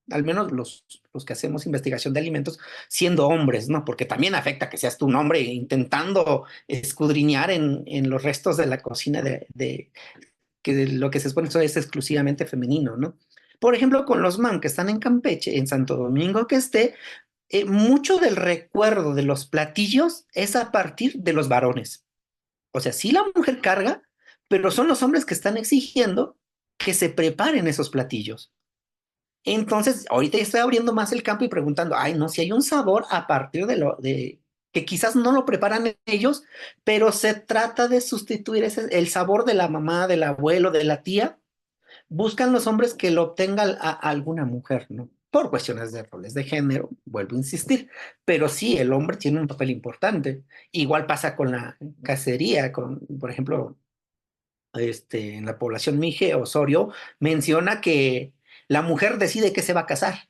al menos los que hacemos investigación de alimentos, siendo hombres, ¿no? Porque también afecta que seas tú un hombre intentando escudriñar en los restos de la cocina de que lo que se expone es exclusivamente femenino, ¿no? Por ejemplo, con los MAM que están en Campeche, en Santo Domingo que esté, mucho del recuerdo de los platillos es a partir de los varones. O sea, sí la mujer carga, pero son los hombres que están exigiendo que se preparen esos platillos. Entonces, ahorita ya estoy abriendo más el campo y preguntando, ay, no, si hay un sabor a partir de que quizás no lo preparan ellos, pero se trata de sustituir el sabor de la mamá, del abuelo, de la tía. Buscan los hombres que lo obtenga a alguna mujer, ¿no? Por cuestiones de roles de género, vuelvo a insistir, pero sí, el hombre tiene un papel importante. Igual pasa con la cacería, por ejemplo, en la población Mije, Osorio, menciona que la mujer decide que se va a casar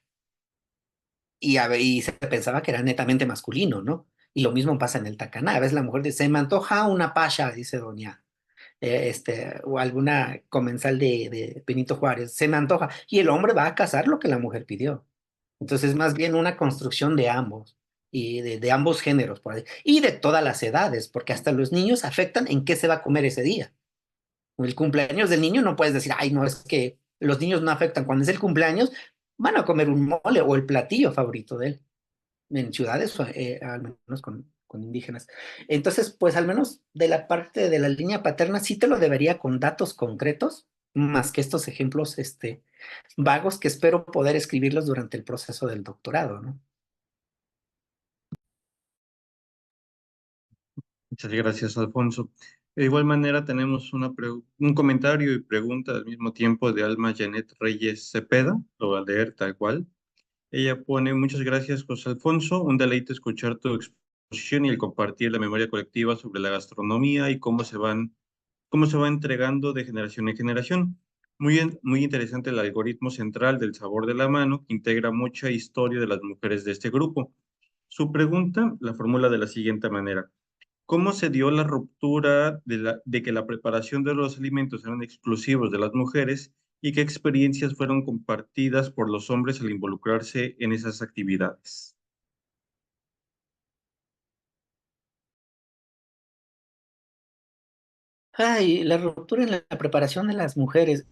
y se pensaba que era netamente masculino, ¿no? Y lo mismo pasa en el Tacaná. A veces la mujer dice, se me antoja una pasha, dice doña, o alguna comensal de Benito Juárez, se me antoja. Y el hombre va a cazar lo que la mujer pidió. Entonces, más bien una construcción de ambos y de ambos géneros, por ahí, y de todas las edades, porque hasta los niños afectan en qué se va a comer ese día. El cumpleaños del niño no puedes decir, ay, no, es que los niños no afectan. Cuando es el cumpleaños, van a comer un mole o el platillo favorito de él en ciudades, al menos con indígenas. Entonces, pues al menos de la parte de la línea paterna sí te lo debería con datos concretos, más que estos ejemplos vagos que espero poder escribirlos durante el proceso del doctorado, ¿no? Muchas gracias, Alfonso. De igual manera, tenemos un comentario y pregunta al mismo tiempo de Alma Janet Reyes Cepeda, lo voy a leer tal cual. Ella pone, muchas gracias, José Alfonso, un deleite escuchar tu exposición y el compartir la memoria colectiva sobre la gastronomía y cómo se va entregando de generación en generación. Muy interesante el algoritmo central del sabor de la mano, que integra mucha historia de las mujeres de este grupo. Su pregunta la formula de la siguiente manera. ¿Cómo se dio la ruptura de que la preparación de los alimentos eran exclusivos de las mujeres y qué experiencias fueron compartidas por los hombres al involucrarse en esas actividades? Ay, la ruptura en la preparación de las mujeres.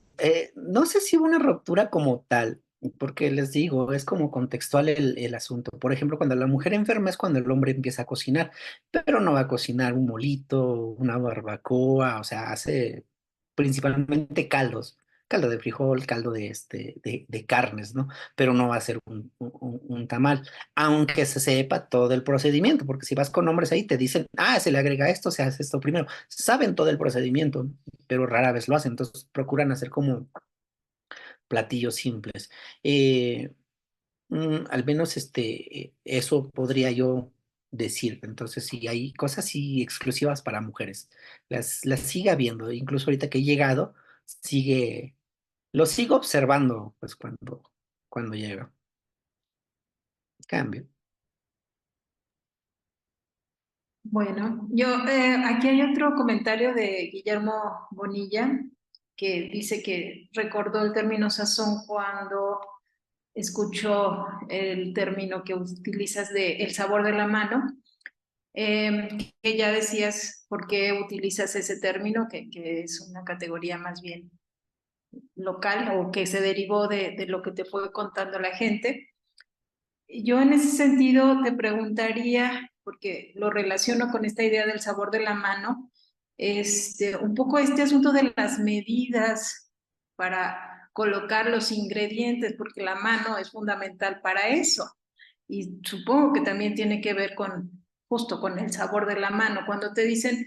No sé si hubo una ruptura como tal, porque les digo, es como contextual el asunto. Por ejemplo, cuando la mujer enferma es cuando el hombre empieza a cocinar, pero no va a cocinar un molito, una barbacoa, o sea, hace principalmente caldos, caldo de frijol, caldo de carnes, ¿no? Pero no va a ser un tamal, aunque se sepa todo el procedimiento, porque si vas con hombres ahí te dicen, ah, se le agrega esto, se hace esto primero, saben todo el procedimiento, ¿no? Pero rara vez lo hacen, entonces procuran hacer como platillos simples. Eh, Al menos eso podría yo decir. Entonces, sí, hay cosas sí exclusivas para mujeres. Las sigue habiendo. Incluso ahorita que he llegado, lo sigo observando, pues cuando llega. Cambio. Bueno, aquí hay otro comentario de Guillermo Bonilla que dice que recordó el término sazón cuando escuchó el término que utilizas de el sabor de la mano, que ya decías por qué utilizas ese término, que es una categoría más bien local o que se derivó de lo que te fue contando la gente. Yo en ese sentido te preguntaría, porque lo relaciono con esta idea del sabor de la mano, un poco este asunto de las medidas para colocar los ingredientes, porque la mano es fundamental para eso. Y supongo que también tiene que ver justo con el sabor de la mano. Cuando te dicen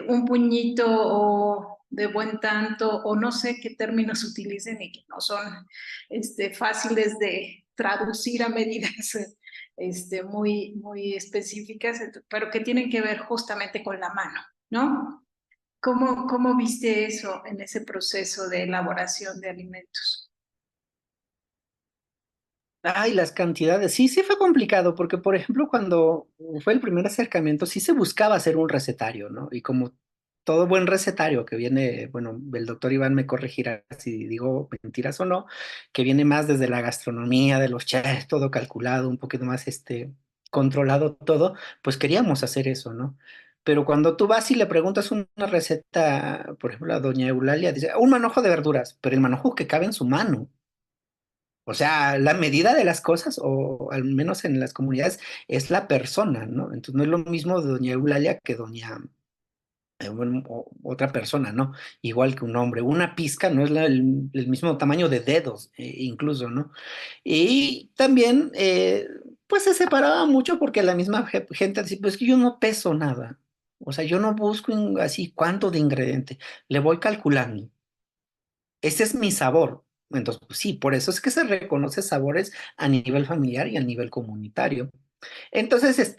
un puñito o de buen tanto, o no sé qué términos utilicen y que no son fáciles de traducir a medidas muy específicas, pero que tienen que ver justamente con la mano, ¿no? ¿Cómo viste eso en ese proceso de elaboración de alimentos? Ay, las cantidades. Sí, sí fue complicado, porque por ejemplo, cuando fue el primer acercamiento, sí se buscaba hacer un recetario, ¿no? Y como todo buen recetario que viene, bueno, el doctor Iván me corregirá si digo mentiras o no, que viene más desde la gastronomía, de los chefs, todo calculado, un poquito más controlado todo, pues queríamos hacer eso, ¿no? Pero cuando tú vas y le preguntas una receta, por ejemplo, a doña Eulalia, dice, un manojo de verduras, pero el manojo que cabe en su mano. O sea, la medida de las cosas, o al menos en las comunidades, es la persona, ¿no? Entonces no es lo mismo de doña Eulalia que doña, bueno, otra persona, ¿no? Igual que un hombre. Una pizca no es el mismo tamaño de dedos, incluso, ¿no? Y también, pues se separaba mucho porque la misma gente decía, pues que yo no peso nada. O sea, yo no busco así cuánto de ingrediente, le voy calculando. Ese es mi sabor. Entonces, pues sí, por eso es que se reconoce sabores a nivel familiar y a nivel comunitario. Entonces,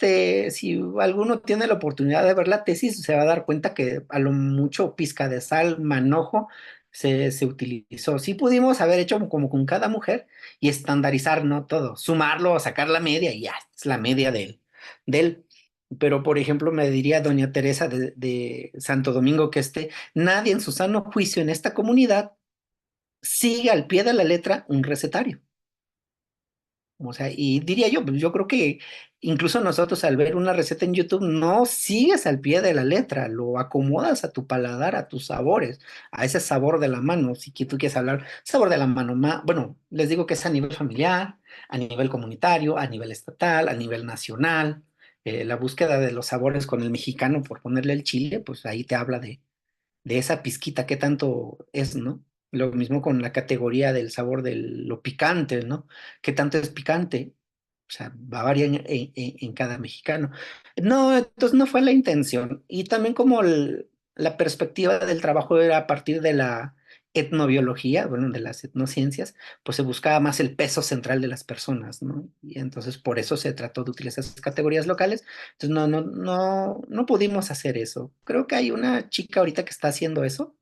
si alguno tiene la oportunidad de ver la tesis, se va a dar cuenta que a lo mucho pizca de sal, manojo, se utilizó. Sí pudimos haber hecho como con cada mujer y estandarizar, ¿no? Todo, sumarlo, sacar la media y ya, es la media de él. Pero, por ejemplo, me diría doña Teresa de Santo Domingo que nadie en su sano juicio en esta comunidad sigue al pie de la letra un recetario. O sea, y diría yo, pues yo creo que incluso nosotros al ver una receta en YouTube no sigues al pie de la letra, lo acomodas a tu paladar, a tus sabores, a ese sabor de la mano. Si tú quieres hablar sabor de la mano, bueno, les digo que es a nivel familiar, a nivel comunitario, a nivel estatal, a nivel nacional. La búsqueda de los sabores con el mexicano, por ponerle el chile, pues ahí te habla de esa pizquita que tanto es, ¿no? Lo mismo con la categoría del sabor de lo picante, ¿no? ¿Qué tanto es picante? O sea, va a variar en cada mexicano. No, entonces no fue la intención. Y también como la perspectiva del trabajo era a partir de la etnobiología, bueno, de las etnociencias, pues se buscaba más el peso central de las personas, ¿no? Y entonces por eso se trató de utilizar esas categorías locales. Entonces no pudimos hacer eso. Creo que hay una chica ahorita que está haciendo eso,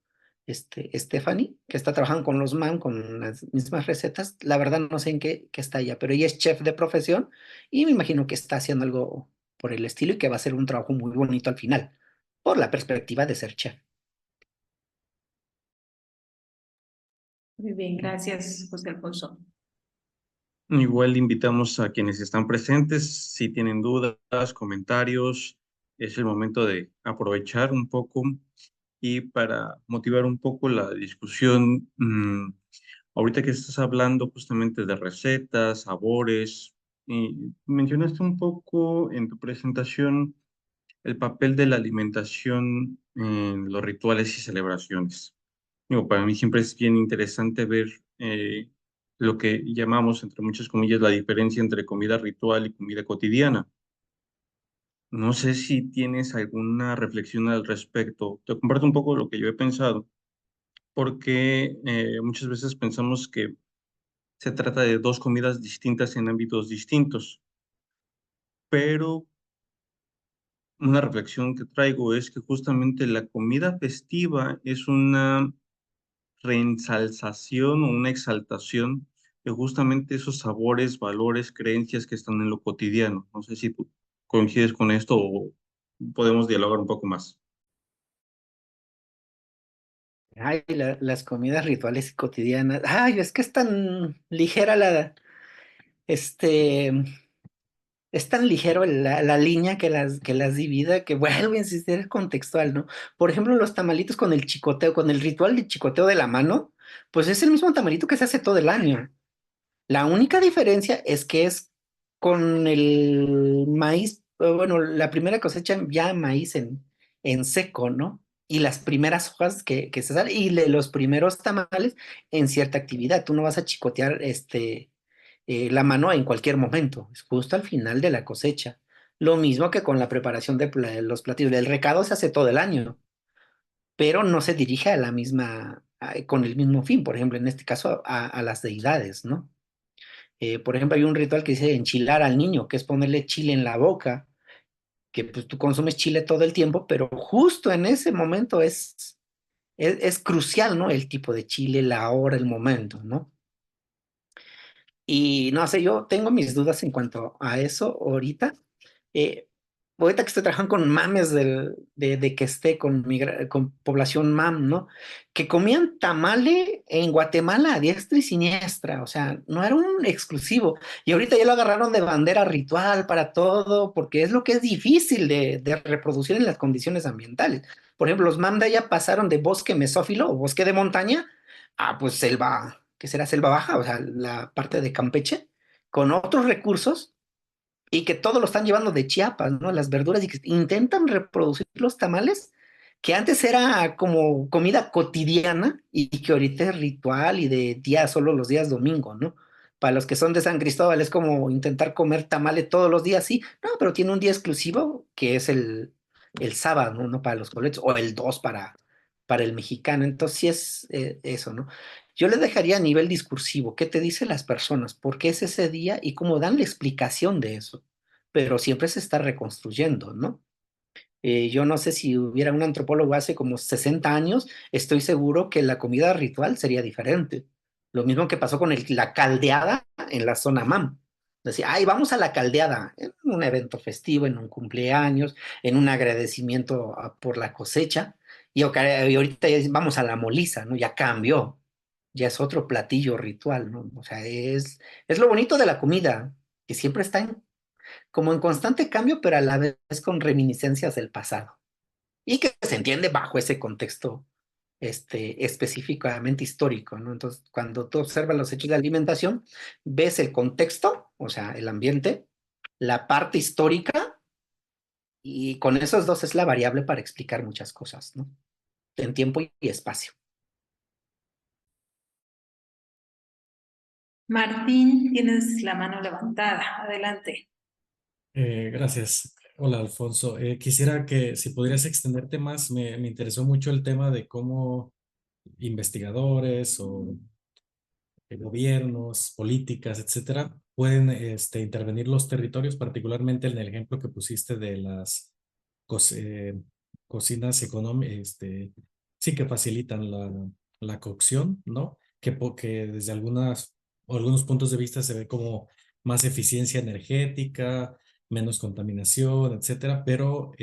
Stephanie, que está trabajando con los MAM, con las mismas recetas. La verdad no sé en qué está ella, pero ella es chef de profesión y me imagino que está haciendo algo por el estilo y que va a ser un trabajo muy bonito al final, por la perspectiva de ser chef. Muy bien, gracias, José Alfonso. Igual invitamos a quienes están presentes, si tienen dudas, comentarios, es el momento de aprovechar un poco y para motivar un poco la discusión. Ahorita que estás hablando justamente de recetas, sabores, y mencionaste un poco en tu presentación el papel de la alimentación en los rituales y celebraciones. Digo, para mí siempre es bien interesante ver lo que llamamos, entre muchas comillas, la diferencia entre comida ritual y comida cotidiana. No sé si tienes alguna reflexión al respecto. Te comparto un poco lo que yo he pensado, porque muchas veces pensamos que se trata de dos comidas distintas en ámbitos distintos, pero una reflexión que traigo es que justamente la comida festiva es una reensalzación o una exaltación de justamente esos sabores, valores, creencias que están en lo cotidiano. No sé si tú coincides con esto o podemos dialogar un poco más. Ay, las comidas rituales cotidianas. Ay, es que es tan ligera este, es tan ligero la línea que las divide que vuelvo a insistir, es contextual, ¿no? Por ejemplo, los tamalitos con el chicoteo, con el ritual de chicoteo de la mano, pues es el mismo tamalito que se hace todo el año. La única diferencia es que es con el maíz, bueno, la primera cosecha ya maíz en seco, ¿no? y las primeras hojas que se salen, y los primeros tamales en cierta actividad. Tú no vas a chicotear la mano en cualquier momento, es justo al final de la cosecha. Lo mismo que con la preparación de los platillos. El recado se hace todo el año, pero no se dirige a la misma, con el mismo fin, por ejemplo, en este caso a las deidades, ¿no? Por ejemplo, hay un ritual que dice enchilar al niño, que es ponerle chile en la boca, que pues tú consumes chile todo el tiempo, pero justo en ese momento es crucial, ¿no? El tipo de chile, la hora, el momento, ¿no? Y no sé, yo tengo mis dudas en cuanto a eso ahorita. Eh, Ahorita que estoy trabajando con mames de que esté con, con población mam, ¿no? Que comían tamale en Guatemala a diestra y siniestra, o sea, no era un exclusivo. Y ahorita ya lo agarraron de bandera ritual para todo, porque es lo que es difícil de reproducir en las condiciones ambientales. Por ejemplo, los mam de allá pasaron de bosque mesófilo o bosque de montaña a pues selva, ¿qué será selva baja? O sea, la parte de Campeche, con otros recursos y que todo lo están llevando de Chiapas, ¿no? Las verduras y que intentan reproducir los tamales que antes era como comida cotidiana y que ahorita es ritual y de día solo los días domingo, ¿no? Para los que son de San Cristóbal es como intentar comer tamale todos los días, sí, no, pero tiene un día exclusivo que es el sábado, ¿no? No para los coletos, o el 2 para el mexicano, entonces sí es eso, ¿no? Yo le dejaría a nivel discursivo, ¿qué te dicen las personas? ¿Por qué es ese día? Y cómo dan la explicación de eso. Pero siempre se está reconstruyendo, ¿no? Yo no sé si hubiera un antropólogo hace como 60 años, estoy seguro que la comida ritual sería diferente. Lo mismo que pasó con la caldeada en la zona MAM. Decía, ay, vamos a la caldeada, en un evento festivo, en un cumpleaños, en un agradecimiento por la cosecha, y ahorita ya vamos a la moliza, ¿no? Ya cambió, ya es otro platillo ritual, ¿no? O sea, es lo bonito de la comida, que siempre está como en constante cambio, pero a la vez con reminiscencias del pasado. Y que se entiende bajo ese contexto específicamente histórico, ¿no? Entonces, cuando tú observas los hechos de alimentación, ves el contexto, o sea, el ambiente, la parte histórica, y con esos dos es la variable para explicar muchas cosas, ¿no? En tiempo y espacio. Martín, tienes la mano levantada. Adelante. Gracias. Hola, Alfonso. Quisiera que si podrías extenderte más, me interesó mucho el tema de cómo investigadores o gobiernos, políticas, etcétera, pueden intervenir los territorios, particularmente en el ejemplo que pusiste de las co- eh, cocinas económicas, sí que facilitan la cocción, ¿no? Que desde algunos puntos de vista se ve como más eficiencia energética, menos contaminación, etcétera, pero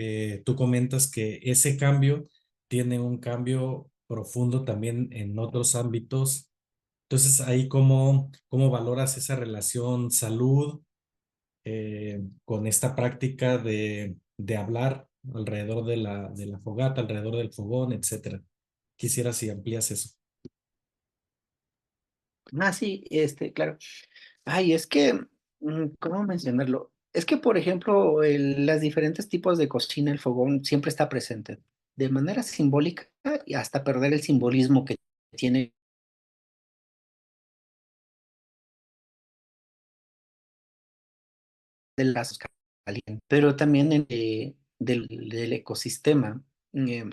tú comentas que ese cambio tiene un cambio profundo también en otros ámbitos. Entonces, ahí cómo valoras esa relación salud con esta práctica de hablar alrededor de la fogata, alrededor del fogón, etcétera. Quisiera si amplías eso. Ah, sí, claro. Ay, es que, ¿cómo mencionarlo? Es que, por ejemplo, las diferentes tipos de cocina, el fogón siempre está presente de manera simbólica y hasta perder el simbolismo que tiene de las calientes, pero también del ecosistema. eh,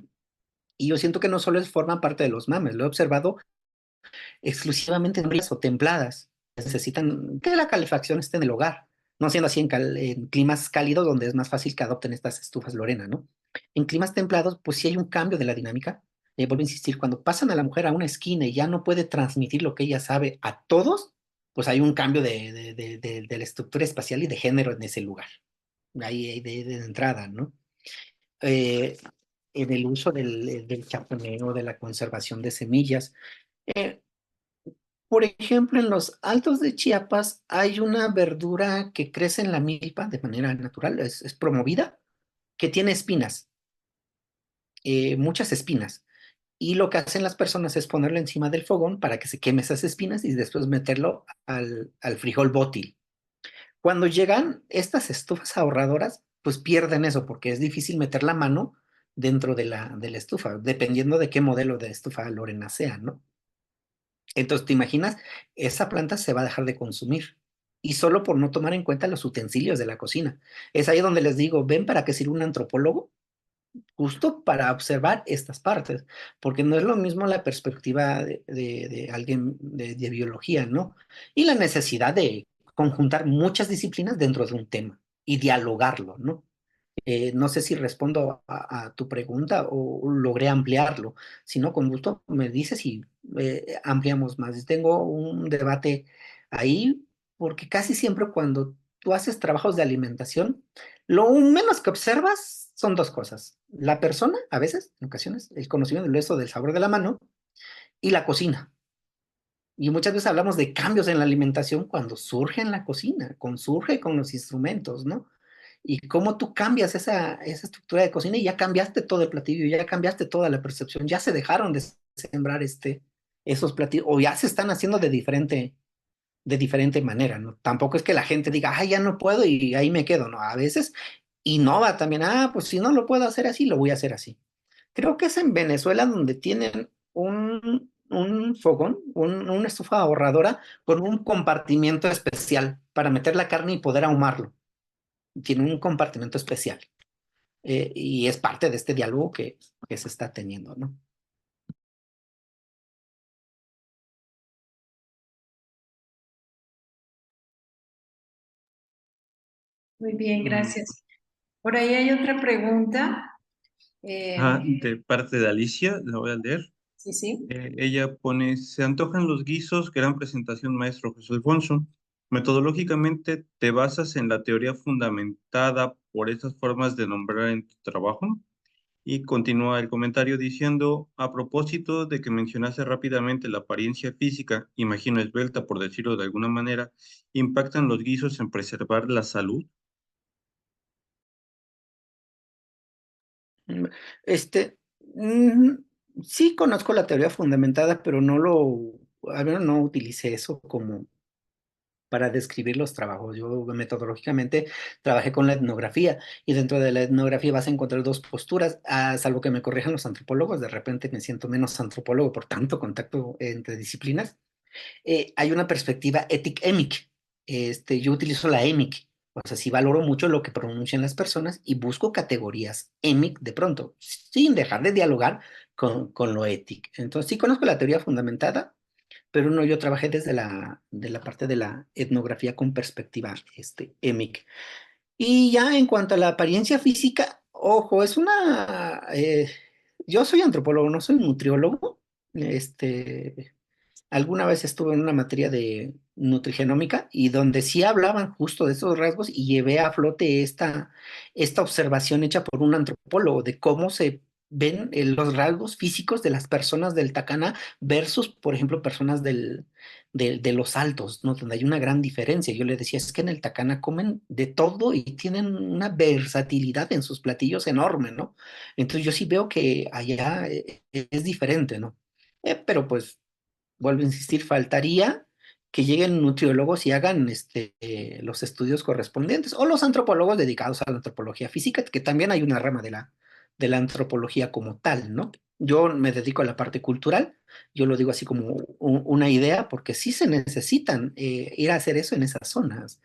y yo siento que no solo forman parte de los mames, lo he observado exclusivamente en frías o templadas. Necesitan que la calefacción esté en el hogar, no siendo así en climas cálidos donde es más fácil que adopten estas estufas Lorena, ¿no? En climas templados, pues sí hay un cambio de la dinámica. Vuelvo a insistir, cuando pasan a la mujer a una esquina y ya no puede transmitir lo que ella sabe a todos, pues hay un cambio de la estructura espacial y de género en ese lugar, ahí de entrada, ¿no? Eh, en el uso del chaponeo, de la conservación de semillas. Eh, por ejemplo, en los altos de Chiapas hay una verdura que crece en la milpa de manera natural, es promovida, que tiene espinas, muchas espinas. Y lo que hacen las personas es ponerlo encima del fogón para que se queme esas espinas y después meterlo al frijol bótil. Cuando llegan estas estufas ahorradoras, pues pierden eso porque es difícil meter la mano dentro de la estufa, dependiendo de qué modelo de estufa Lorena sea, ¿no? Entonces, ¿te imaginas? Esa planta se va a dejar de consumir. Y solo por no tomar en cuenta los utensilios de la cocina. Es ahí donde les digo, ven para qué sirve un antropólogo, justo para observar estas partes, porque no es lo mismo la perspectiva de alguien de biología, ¿no? Y la necesidad de conjuntar muchas disciplinas dentro de un tema y dialogarlo, ¿no? No sé si respondo a tu pregunta o logré ampliarlo. Si no, con gusto me dices y ampliamos más. Tengo un debate ahí porque casi siempre cuando tú haces trabajos de alimentación, lo menos que observas son dos cosas. La persona, a veces, en ocasiones, el conocimiento del eso del sabor de la mano y la cocina. Y muchas veces hablamos de cambios en la alimentación cuando surge en la cocina, surge con los instrumentos, ¿no? Y cómo tú cambias esa estructura de cocina y ya cambiaste todo el platillo, ya cambiaste toda la percepción, ya se dejaron de sembrar esos platillos, o ya se están haciendo de diferente manera, ¿no? Tampoco es que la gente diga, ay, ya no puedo y ahí me quedo, ¿no? A veces innova también, pues si no lo puedo hacer así, lo voy a hacer así. Creo que es en Venezuela donde tienen un fogón, una estufa ahorradora con un compartimiento especial para meter la carne y poder ahumarlo. Tiene un compartimento especial. Y es parte de este diálogo que se está teniendo, ¿no? Muy bien, gracias. Por ahí hay otra pregunta. De parte de Alicia, la voy a leer. Sí, sí. Ella pone, se antojan los guisos, gran presentación, maestro José Alfonso. Metodológicamente, ¿te basas en la teoría fundamentada por estas formas de nombrar en tu trabajo? Y continúa el comentario diciendo, a propósito de que mencionaste rápidamente la apariencia física, imagino esbelta por decirlo de alguna manera, ¿impactan los guisos en preservar la salud? Mm, Este, mm, sí conozco la teoría fundamentada, pero al menos no utilicé eso como para describir los trabajos. Yo metodológicamente trabajé con la etnografía y dentro de la etnografía vas a encontrar dos posturas, salvo que me corrijan los antropólogos, de repente me siento menos antropólogo por tanto contacto entre disciplinas. Hay una perspectiva étic-émic. Yo utilizo la émic, o sea, sí valoro mucho lo que pronuncian las personas y busco categorías émic de pronto, sin dejar de dialogar con lo ético. Entonces, sí conozco la teoría fundamentada, pero no, yo trabajé desde de la parte de la etnografía con perspectiva émic. Y ya en cuanto a la apariencia física, ojo, yo soy antropólogo, no soy nutriólogo. Alguna vez estuve en una materia de nutrigenómica y donde sí hablaban justo de esos rasgos y llevé a flote esta observación hecha por un antropólogo de cómo se ven los rasgos físicos de las personas del Tacana versus, por ejemplo, personas de los Altos, ¿no? Donde hay una gran diferencia. Yo le decía, es que en el Tacana comen de todo y tienen una versatilidad en sus platillos enorme, ¿no? Entonces yo sí veo que allá es diferente, ¿no? Pero pues vuelvo a insistir, faltaría que lleguen nutriólogos y hagan los estudios correspondientes, o los antropólogos dedicados a la antropología física, que también hay una rama de la antropología como tal, ¿no? Yo me dedico a la parte cultural, yo lo digo así como una idea, porque sí se necesitan ir a hacer eso en esas zonas,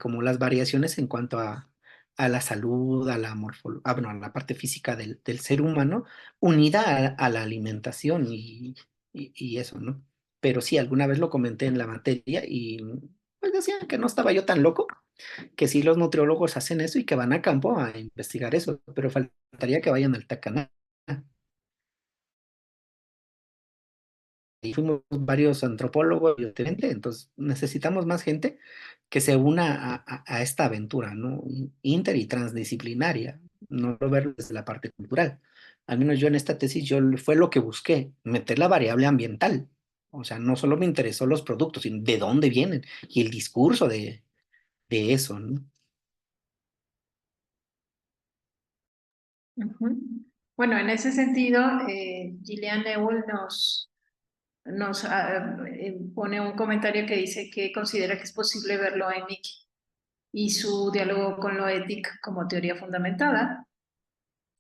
como las variaciones en cuanto a la salud, bueno, a la parte física del ser humano, unida a la alimentación y eso, ¿no? Pero sí, alguna vez lo comenté en la materia y pues decían que no estaba yo tan loco, que sí los nutriólogos hacen eso y que van a campo a investigar eso, pero faltaría que vayan al Tacaná. Y fuimos varios antropólogos, evidentemente, entonces necesitamos más gente que se una a esta aventura, ¿no? Inter y transdisciplinaria, no verlo desde la parte cultural. Al menos yo en esta tesis fue lo que busqué, meter la variable ambiental. O sea, no solo me interesó los productos, sino de dónde vienen y el discurso de eso, ¿no? Ujú. Bueno, en ese sentido, Gillian Newell nos pone un comentario que dice que considera que es posible ver lo émic y su diálogo con lo ético como teoría fundamentada.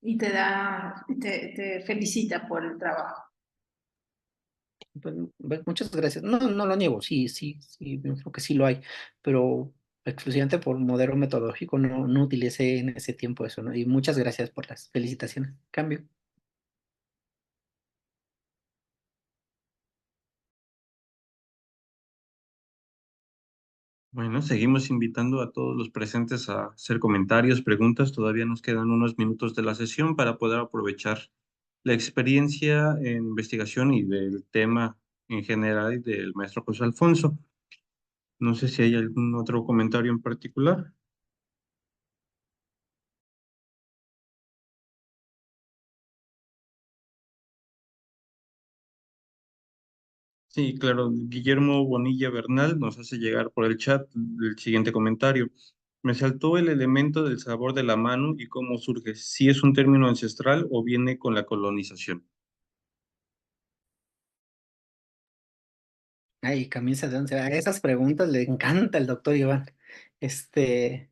y te felicita por el trabajo. Pues, muchas gracias. No, no lo niego, sí, yo creo que sí lo hay, pero exclusivamente por modelo metodológico no utilicé en ese tiempo eso, ¿no? Y muchas gracias por las felicitaciones. Cambio. Bueno, seguimos invitando a todos los presentes a hacer comentarios, preguntas. Todavía nos quedan unos minutos de la sesión para poder aprovechar la experiencia en investigación y del tema en general y del maestro José Alfonso. No sé si hay algún otro comentario en particular. Sí, claro. Guillermo Bonilla Bernal nos hace llegar por el chat el siguiente comentario. Me saltó el elemento del sabor de la mano y cómo surge, si es un término ancestral o viene con la colonización. Ay, camisa de once. A esas preguntas le encanta el doctor Iván. Este,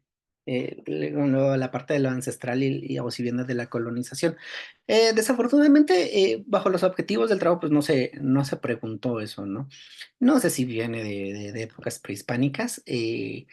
luego la parte de lo ancestral o si viene de la colonización. Desafortunadamente, bajo los objetivos del trabajo, pues no se preguntó eso, ¿no? No sé si viene de épocas prehispánicas. Eh,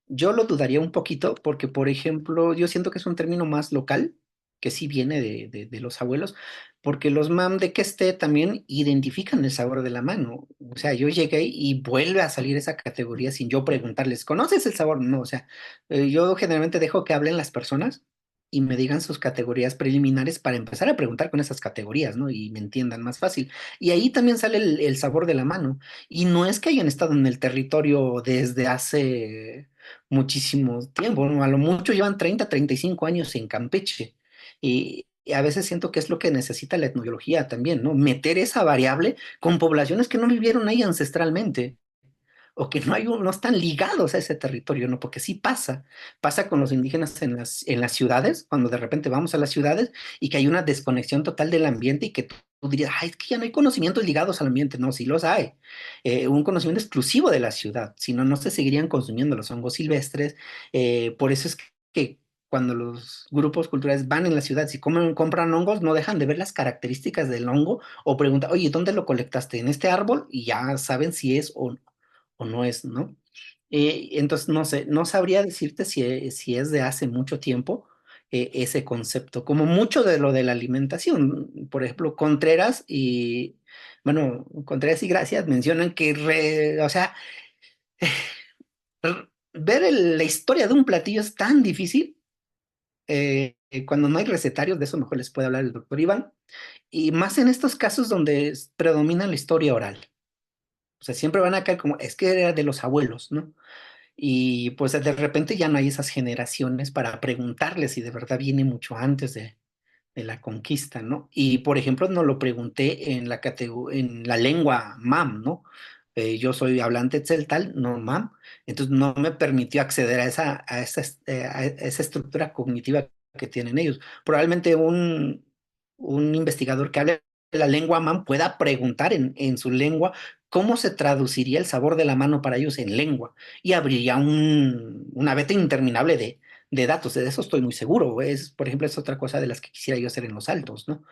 yo lo dudaría un poquito porque, por ejemplo, yo siento que es un término más local, que sí viene de los abuelos, porque los mam de que esté también identifican el sabor de la mano. O sea, yo llegué y vuelve a salir esa categoría sin yo preguntarles, ¿conoces el sabor? No, o sea, yo generalmente dejo que hablen las personas y me digan sus categorías preliminares para empezar a preguntar con esas categorías, ¿no? Y me entiendan más fácil. Y ahí también sale el sabor de la mano. Y no es que hayan estado en el territorio desde hace muchísimo tiempo, ¿no? A lo mucho llevan 30, 35 años en Campeche. Y a veces siento que es lo que necesita la etnobiología también, ¿no? Meter esa variable con poblaciones que no vivieron ahí ancestralmente o que no están ligados a ese territorio, ¿no? Porque sí pasa con los indígenas en las ciudades, cuando de repente vamos a las ciudades y que hay una desconexión total del ambiente y que tú dirías, ay, es que ya no hay conocimientos ligados al ambiente, no, sí los hay. Un conocimiento exclusivo de la ciudad, si no, no se seguirían consumiendo los hongos silvestres. Por eso es que cuando los grupos culturales van en la ciudad, si compran hongos, no dejan de ver las características del hongo o preguntan, oye, ¿dónde lo colectaste? ¿En este árbol? Y ya saben si es o no es, ¿no? Entonces, no sé, no sabría decirte si es de hace mucho tiempo ese concepto, como mucho de lo de la alimentación. Por ejemplo, Contreras y Gracias mencionan que, o sea, ver la historia de un platillo es tan difícil. Cuando no hay recetarios, de eso mejor les puede hablar el doctor Iván, y más en estos casos donde predomina la historia oral. O sea, siempre van a caer como, es que era de los abuelos, ¿no? Y pues de repente ya no hay esas generaciones para preguntarles si de verdad viene mucho antes de la conquista, ¿no? Y por ejemplo, no lo pregunté en la lengua mam, ¿no? Yo soy hablante tzeltal, no mam, entonces no me permitió acceder a esa estructura cognitiva que tienen ellos. Probablemente un investigador que hable la lengua mam pueda preguntar en su lengua cómo se traduciría el sabor de la mano para ellos en lengua y abriría una veta interminable de datos, de eso estoy muy seguro. Por ejemplo, es otra cosa de las que quisiera yo hacer en los altos, ¿no?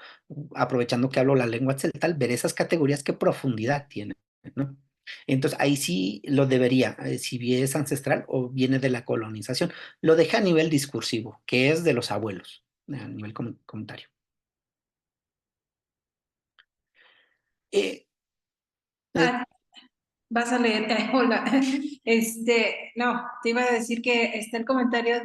Aprovechando que hablo la lengua tzeltal, ver esas categorías, qué profundidad tienen, ¿no? Entonces, ahí sí lo debería, si es ancestral o viene de la colonización. Lo deja a nivel discursivo, que es de los abuelos, a nivel comentario. Eh, eh, Ah, vas a leer, hola. No, te iba a decir que está el comentario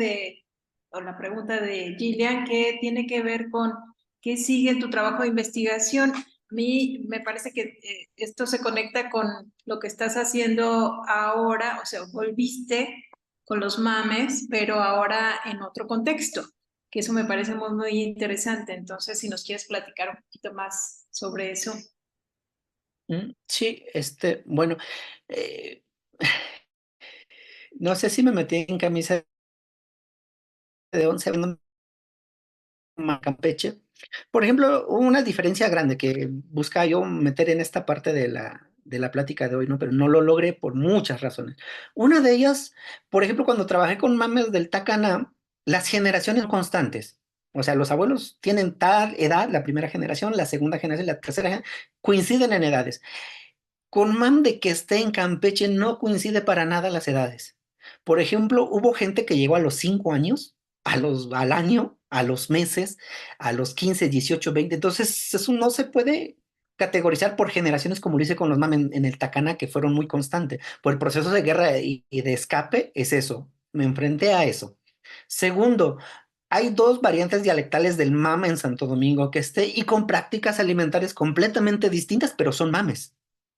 o la pregunta de Gillian que tiene que ver con qué sigue en tu trabajo de investigación. A mí me parece que esto se conecta con lo que estás haciendo ahora, o sea, volviste con los mames, pero ahora en otro contexto, que eso me parece muy, muy interesante. Entonces, si nos quieres platicar un poquito más sobre eso. sí, bueno, eh, no sé si me metí en camisa de once en Campeche. Por ejemplo, una diferencia grande que buscaba yo meter en esta parte de la plática de hoy, ¿no? Pero no lo logré por muchas razones. Una de ellas, por ejemplo, cuando trabajé con mames del Tacaná, las generaciones constantes. O sea, los abuelos tienen tal edad, la primera generación, la segunda generación, la tercera generación, coinciden en edades. Con mam de que esté en Campeche no coincide para nada las edades. Por ejemplo, hubo gente que llegó a los 5 años, al año, a los meses, a los 15, 18, 20. Entonces, eso no se puede categorizar por generaciones como lo hice con los mam en el Tacana, que fueron muy constantes. Por el proceso de guerra y de escape, es eso. Me enfrenté a eso. Segundo, hay dos variantes dialectales del mam en Santo Domingo que esté y con prácticas alimentarias completamente distintas, pero son mames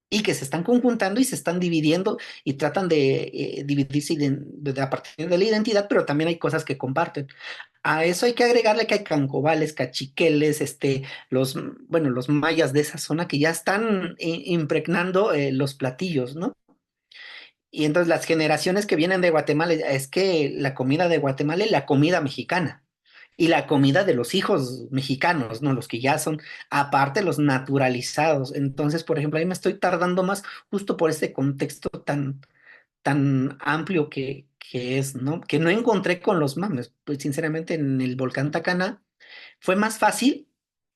y que se están conjuntando y se están dividiendo y tratan de dividirse a partir de la identidad, pero también hay cosas que comparten. A eso hay que agregarle que hay cancobales, cachiqueles, bueno, los mayas de esa zona que ya están impregnando los platillos, ¿no? Y entonces las generaciones que vienen de Guatemala, es que la comida de Guatemala es la comida mexicana y la comida de los hijos mexicanos, ¿no? Los que ya son, aparte, los naturalizados. Entonces, por ejemplo, ahí me estoy tardando más justo por ese contexto tan amplio que es, ¿no? Que no encontré con los mames. Pues sinceramente en el volcán Tacana fue más fácil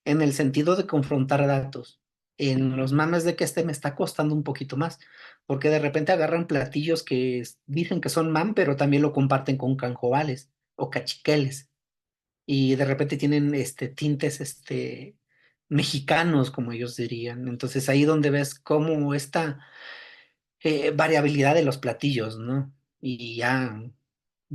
en el sentido de confrontar datos. En los mames de que me está costando un poquito más, porque de repente agarran platillos que dicen que son mam, pero también lo comparten con canjobales o cachiqueles y de repente tienen tintes mexicanos, como ellos dirían. Entonces ahí donde ves cómo esta variabilidad de los platillos, ¿no? Y ya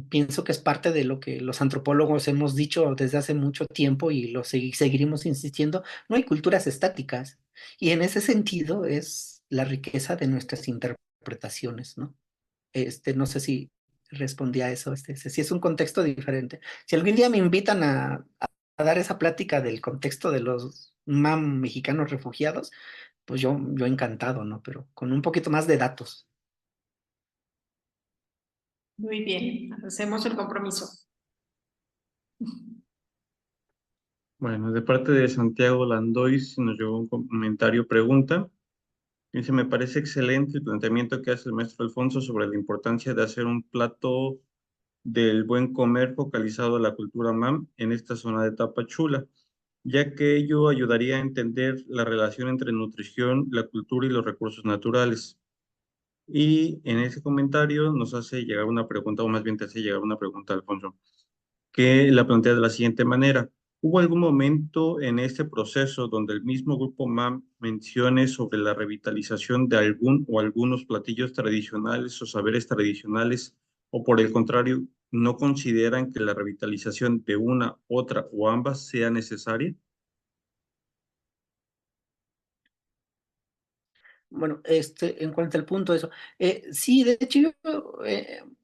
pienso que es parte de lo que los antropólogos hemos dicho desde hace mucho tiempo y seguiremos insistiendo. No hay culturas estáticas y en ese sentido es la riqueza de nuestras interpretaciones, ¿no? No sé si respondí a eso, si es un contexto diferente. Si algún día me invitan a dar esa plática del contexto de los mam mexicanos refugiados, pues yo encantado, ¿no? Pero con un poquito más de datos. Muy bien, hacemos el compromiso. Bueno, de parte de Santiago Landois nos llegó un comentario, pregunta. Dice, me parece excelente el planteamiento que hace el maestro Alfonso sobre la importancia de hacer un plato del buen comer focalizado a la cultura mam en esta zona de Tapachula, ya que ello ayudaría a entender la relación entre nutrición, la cultura y los recursos naturales. Y en ese comentario nos hace llegar una pregunta, o más bien te hace llegar una pregunta, Alfonso, que la plantea de la siguiente manera. ¿Hubo algún momento en este proceso donde el mismo grupo MAM mencione sobre la revitalización de algún o algunos platillos tradicionales o saberes tradicionales, o por el contrario, no consideran que la revitalización de una, otra o ambas sea necesaria? Bueno, en cuanto al punto de eso, sí, de hecho,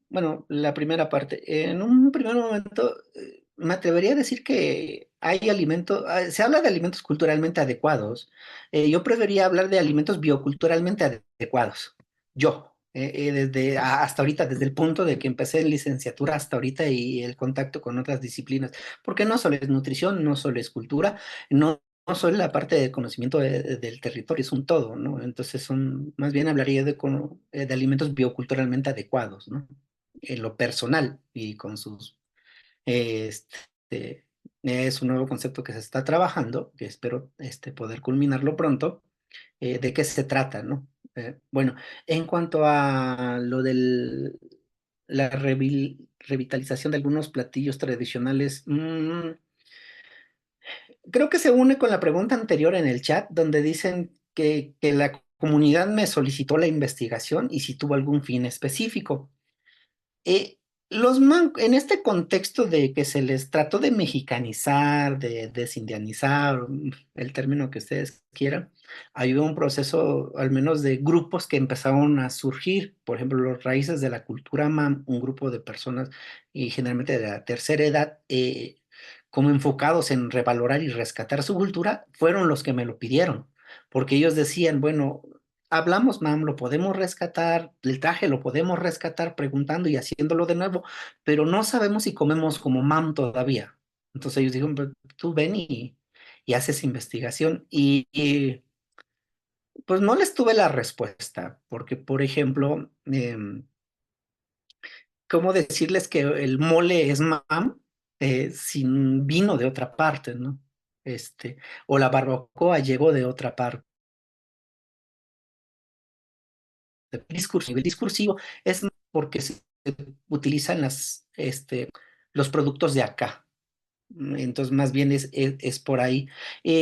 bueno, la primera parte, en un primer momento, me atrevería a decir que hay alimentos, se habla de alimentos culturalmente adecuados, yo preferiría hablar de alimentos bioculturalmente adecuados, desde hasta ahorita, desde el punto de que empecé licenciatura hasta ahorita y el contacto con otras disciplinas, porque no solo es nutrición, no solo es cultura, no solo la parte de conocimiento del territorio, es un todo, ¿no? Entonces más bien hablaría de alimentos bioculturalmente adecuados, ¿no? En lo personal y con sus, es un nuevo concepto que se está trabajando, que espero poder culminarlo pronto, de qué se trata, ¿no? Bueno, en cuanto a lo de la revitalización de algunos platillos tradicionales, creo que se une con la pregunta anterior en el chat, donde dicen que la comunidad me solicitó la investigación y si tuvo algún fin específico. Eh, en este contexto de que se les trató de mexicanizar, de desindianizar, el término que ustedes quieran, hay un proceso, al menos de grupos que empezaron a surgir, por ejemplo, los raíces de la cultura mam, un grupo de personas y generalmente de la tercera edad, como enfocados en revalorar y rescatar su cultura, fueron los que me lo pidieron, porque ellos decían, bueno, hablamos, mam, lo podemos rescatar, el traje lo podemos rescatar preguntando y haciéndolo de nuevo, pero no sabemos si comemos como mam todavía. Entonces ellos dijeron, "Pues, tú ven y haces investigación pues no les tuve la respuesta, porque por ejemplo, ¿cómo decirles que el mole es mam? vino de otra parte, ¿no? O la barbacoa llegó de otra parte. A nivel discursivo es porque se utilizan los productos de acá. Entonces, más bien es por ahí.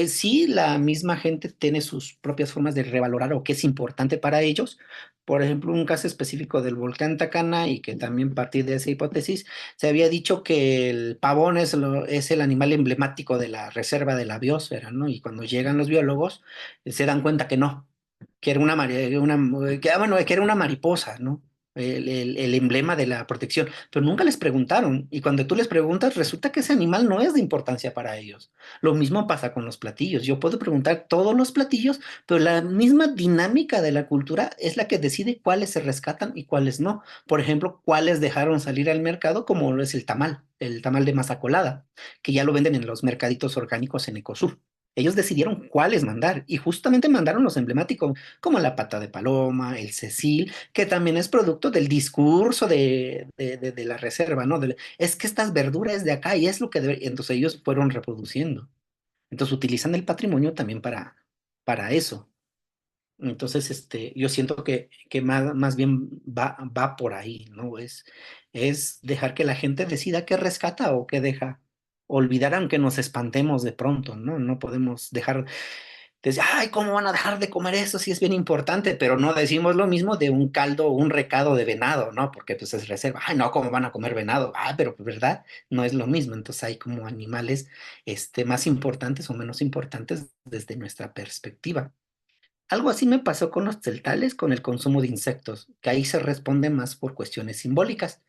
Sí, la misma gente tiene sus propias formas de revalorar o qué es importante para ellos. Por ejemplo, un caso específico del volcán Tacana y que también partir de esa hipótesis, se había dicho que el pavón es el animal emblemático de la reserva de la biosfera, ¿no? Y cuando llegan los biólogos, se dan cuenta que no, que era que era una mariposa, ¿no? El emblema de la protección, pero nunca les preguntaron. Y cuando tú les preguntas, resulta que ese animal no es de importancia para ellos. Lo mismo pasa con los platillos. Yo puedo preguntar todos los platillos, pero la misma dinámica de la cultura es la que decide cuáles se rescatan y cuáles no. Por ejemplo, cuáles dejaron salir al mercado, como lo es el tamal de masa colada, que ya lo venden en los mercaditos orgánicos en Ecosur. Ellos decidieron cuáles mandar y justamente mandaron los emblemáticos, como la pata de paloma, el cecil, que también es producto del discurso de la reserva, ¿no? Es que estas verduras de acá y es lo que debe. Entonces ellos fueron reproduciendo. Entonces utilizan el patrimonio también para eso. Entonces, yo siento que más bien va por ahí, ¿no? Es dejar que la gente decida qué rescata o qué deja. Olvidar, aunque nos espantemos de pronto, ¿no? No podemos dejar decir, ay, ¿cómo van a dejar de comer eso si es bien importante? Pero no decimos lo mismo de un caldo o un recado de venado, ¿no? Porque pues es reserva. Ay, no, ¿cómo van a comer venado? Ah, pero pues, ¿verdad? No es lo mismo. Entonces hay como animales, más importantes o menos importantes desde nuestra perspectiva. Algo así me pasó con los celtales, con el consumo de insectos, que ahí se responde más por cuestiones simbólicas,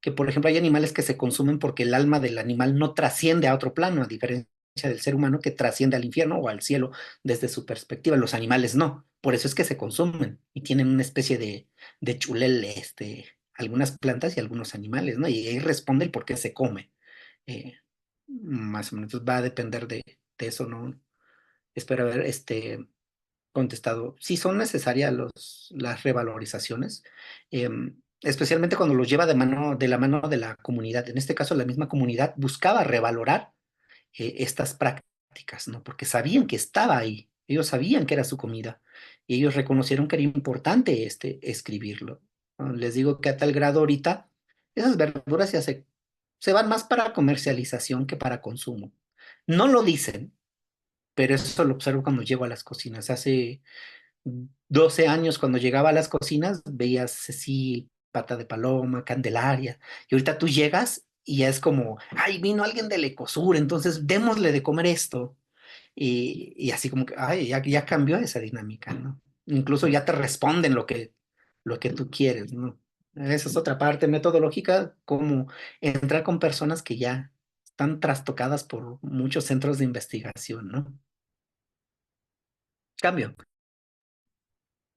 que por ejemplo hay animales que se consumen porque el alma del animal no trasciende a otro plano, a diferencia del ser humano que trasciende al infierno o al cielo desde su perspectiva. Los animales no, por eso es que se consumen y tienen una especie de chulel, algunas plantas y algunos animales, ¿no? Y ahí responde el por qué se come. Más o menos. Entonces va a depender de eso, ¿no? Espero haber contestado. Sí son necesarias las revalorizaciones, especialmente cuando los lleva de la mano de la comunidad. En este caso, la misma comunidad buscaba revalorar estas prácticas, ¿no? Porque sabían que estaba ahí, ellos sabían que era su comida y ellos reconocieron que era importante escribirlo, ¿no? Les digo que a tal grado ahorita esas verduras se van más para comercialización que para consumo. No lo dicen, pero eso lo observo cuando llego a las cocinas. Hace 12 años, cuando llegaba a las cocinas, veías Cecil, Pata de Paloma, Candelaria, y ahorita tú llegas y ya es como, ay, vino alguien del Ecosur, entonces démosle de comer esto. Y así como que, ay, ya cambió esa dinámica, ¿no? Incluso ya te responden lo que tú quieres, ¿no? Esa es otra parte metodológica, como entrar con personas que ya están trastocadas por muchos centros de investigación, ¿no? Cambio.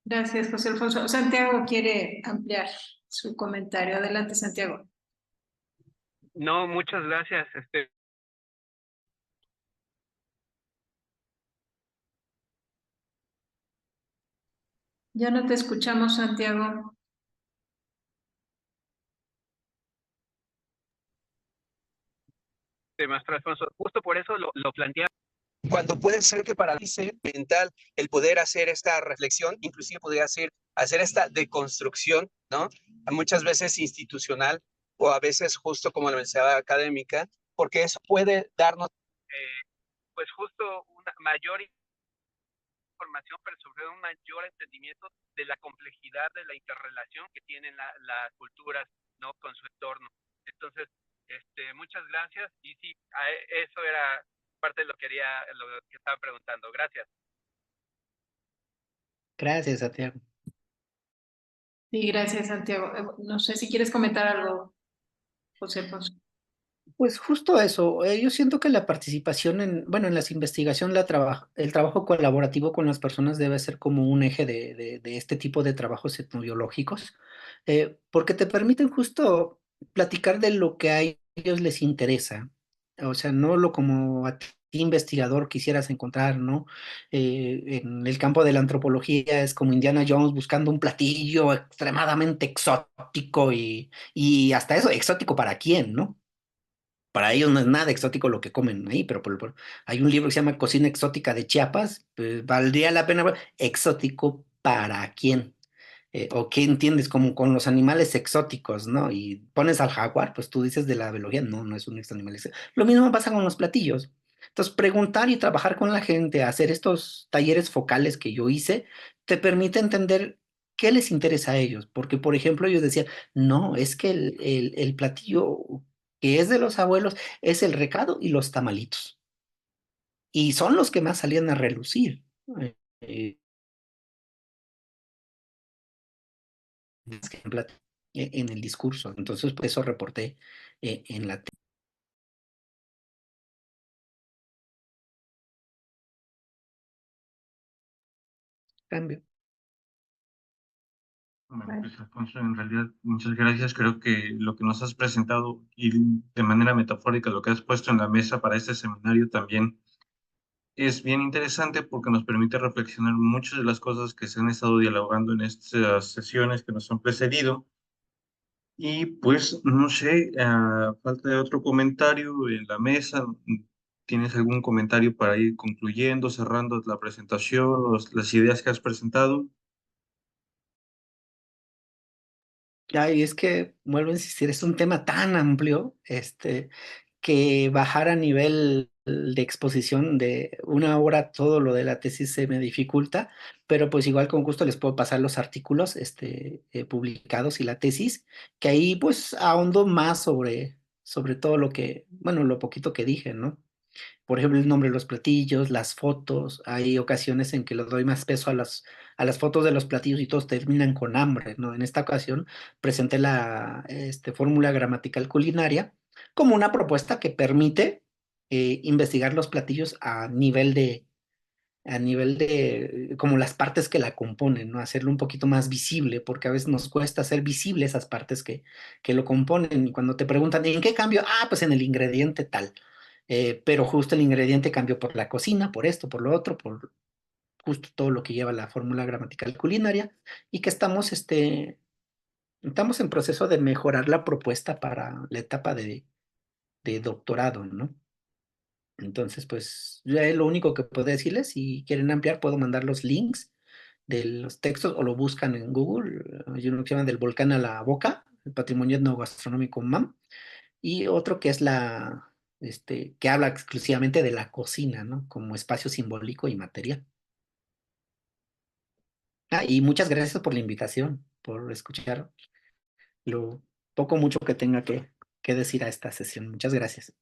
Gracias, José Alfonso. Santiago quiere ampliar su comentario. Adelante, Santiago. No, muchas gracias. Ya no te escuchamos, Santiago. Maestro Alfonso, justo por eso lo planteaba. Cuando puede ser que paralice mental el poder hacer esta reflexión, inclusive podría hacer esta deconstrucción, ¿no? Muchas veces institucional o a veces justo como lo mencionaba académica, porque eso puede darnos pues justo una mayor información, pero sobre un mayor entendimiento de la complejidad de la interrelación que tienen las culturas, ¿no? Con su entorno. Entonces, muchas gracias y sí, eso era parte de lo que estaba preguntando. Gracias. Gracias, Santiago. Sí, gracias, Santiago. No sé si quieres comentar algo, José Alfonso. Pues justo eso, yo siento que la participación en las investigaciones, el trabajo colaborativo con las personas debe ser como un eje de este tipo de trabajos etnobiológicos, porque te permiten justo platicar de lo que a ellos les interesa, o sea, no lo como a ti investigador quisieras encontrar, ¿no? En el campo de la antropología es como Indiana Jones buscando un platillo extremadamente exótico y hasta eso, exótico para quién, ¿no? para ellos no es nada exótico lo que comen ahí, pero hay un libro que se llama Cocina Exótica de Chiapas, pues valdría la pena ver, exótico para quién. O qué entiendes como con los animales exóticos, ¿no? Y pones al jaguar, pues tú dices de la biología, no, no es un animal exótico. Lo mismo pasa con los platillos. Entonces, preguntar y trabajar con la gente, hacer estos talleres focales que yo hice, te permite entender qué les interesa a ellos. Porque, por ejemplo, ellos decían, no, es que el platillo que es de los abuelos es el recado y los tamalitos. Y son los que más salían a relucir. eh, eh, más que en el discurso. Entonces, por eso reporté en la cambio. Bueno, pues Alfonso, en realidad, muchas gracias. Creo que lo que nos has presentado y de manera metafórica lo que has puesto en la mesa para este seminario también es bien interesante porque nos permite reflexionar muchas de las cosas que se han estado dialogando en estas sesiones que nos han precedido. Y pues, no sé, a falta de otro comentario en la mesa, ¿tienes algún comentario para ir concluyendo, cerrando la presentación, las ideas que has presentado? Ya, y es que, vuelvo a insistir, es un tema tan amplio, que bajar a nivel de exposición de una hora todo lo de la tesis se me dificulta, pero pues igual con gusto les puedo pasar los artículos, publicados y la tesis, que ahí pues ahondo más sobre todo lo que, bueno, lo poquito que dije, ¿no? Por ejemplo, el nombre de los platillos, las fotos. Hay ocasiones en que le doy más peso a las fotos de los platillos y todos terminan con hambre, ¿no? En esta ocasión presenté la fórmula gramatical culinaria como una propuesta que permite investigar los platillos a nivel de, como las partes que la componen, ¿no? Hacerlo un poquito más visible, porque a veces nos cuesta hacer visible esas partes que lo componen. Y cuando te preguntan, ¿en qué cambio? Ah, pues en el ingrediente tal. Pero justo el ingrediente cambió por la cocina, por esto, por lo otro, por justo todo lo que lleva la fórmula gramatical culinaria, y que estamos en proceso de mejorar la propuesta para la etapa de doctorado, ¿no? Entonces, pues, ya es lo único que puedo decirles. Si quieren ampliar, puedo mandar los links de los textos o lo buscan en Google. Hay uno que se llama Del volcán a la boca, el patrimonio etnogastronómico MAM, y otro que es que habla exclusivamente de la cocina, ¿no? Como espacio simbólico y material. Ah, y muchas gracias por la invitación, por escuchar lo poco mucho que tenga que decir a esta sesión. Muchas gracias.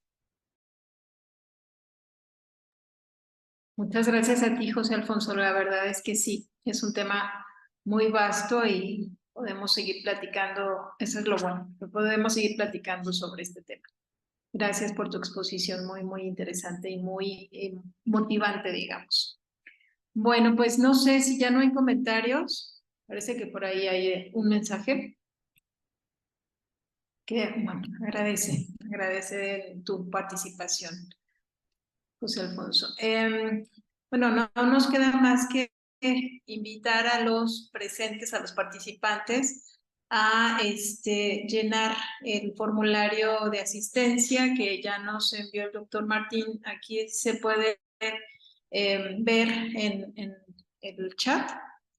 Muchas gracias a ti, José Alfonso. La verdad es que sí, es un tema muy vasto y podemos seguir platicando, eso es lo bueno, que podemos seguir platicando sobre este tema. Gracias por tu exposición, muy, muy interesante y muy motivante, digamos. Bueno, pues no sé si ya no hay comentarios. Parece que por ahí hay un mensaje que, bueno, agradece tu participación, José Alfonso. Bueno, no nos queda más que invitar a los presentes, a los participantes, a llenar el formulario de asistencia que ya nos envió el doctor Martín. Aquí se puede ver en el chat.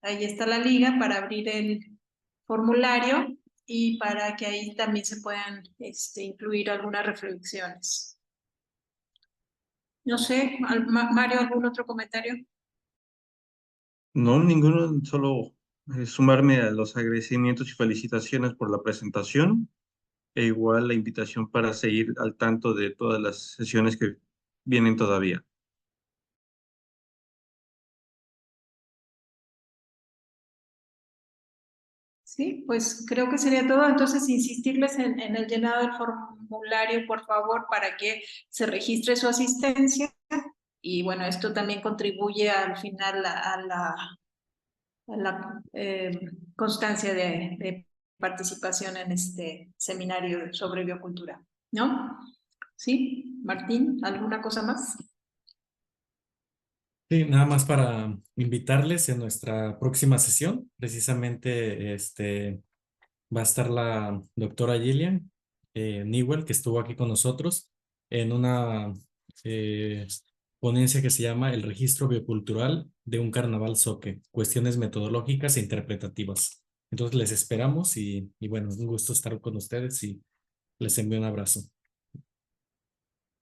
Ahí está la liga para abrir el formulario y para que ahí también se puedan incluir algunas reflexiones. No sé, Mario, ¿algún otro comentario? No, ninguno, solo sumarme a los agradecimientos y felicitaciones por la presentación e igual la invitación para seguir al tanto de todas las sesiones que vienen todavía. Sí, pues creo que sería todo. Entonces, insistirles en el llenado del formulario, por favor, para que se registre su asistencia. Y bueno, esto también contribuye al final a la constancia de participación en este seminario sobre biocultura, ¿no? Sí, Martín, ¿alguna cosa más? Sí, nada más para invitarles en nuestra próxima sesión. Precisamente va a estar la doctora Gillian Newell, que estuvo aquí con nosotros. en una ponencia que se llama El registro biocultural de un carnaval zoque, cuestiones metodológicas e interpretativas. Entonces les esperamos y bueno, un gusto estar con ustedes y les envío un abrazo.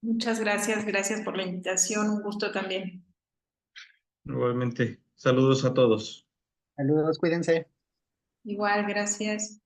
Muchas gracias, gracias por la invitación, un gusto también. Igualmente, saludos a todos. Saludos, cuídense. Igual, gracias.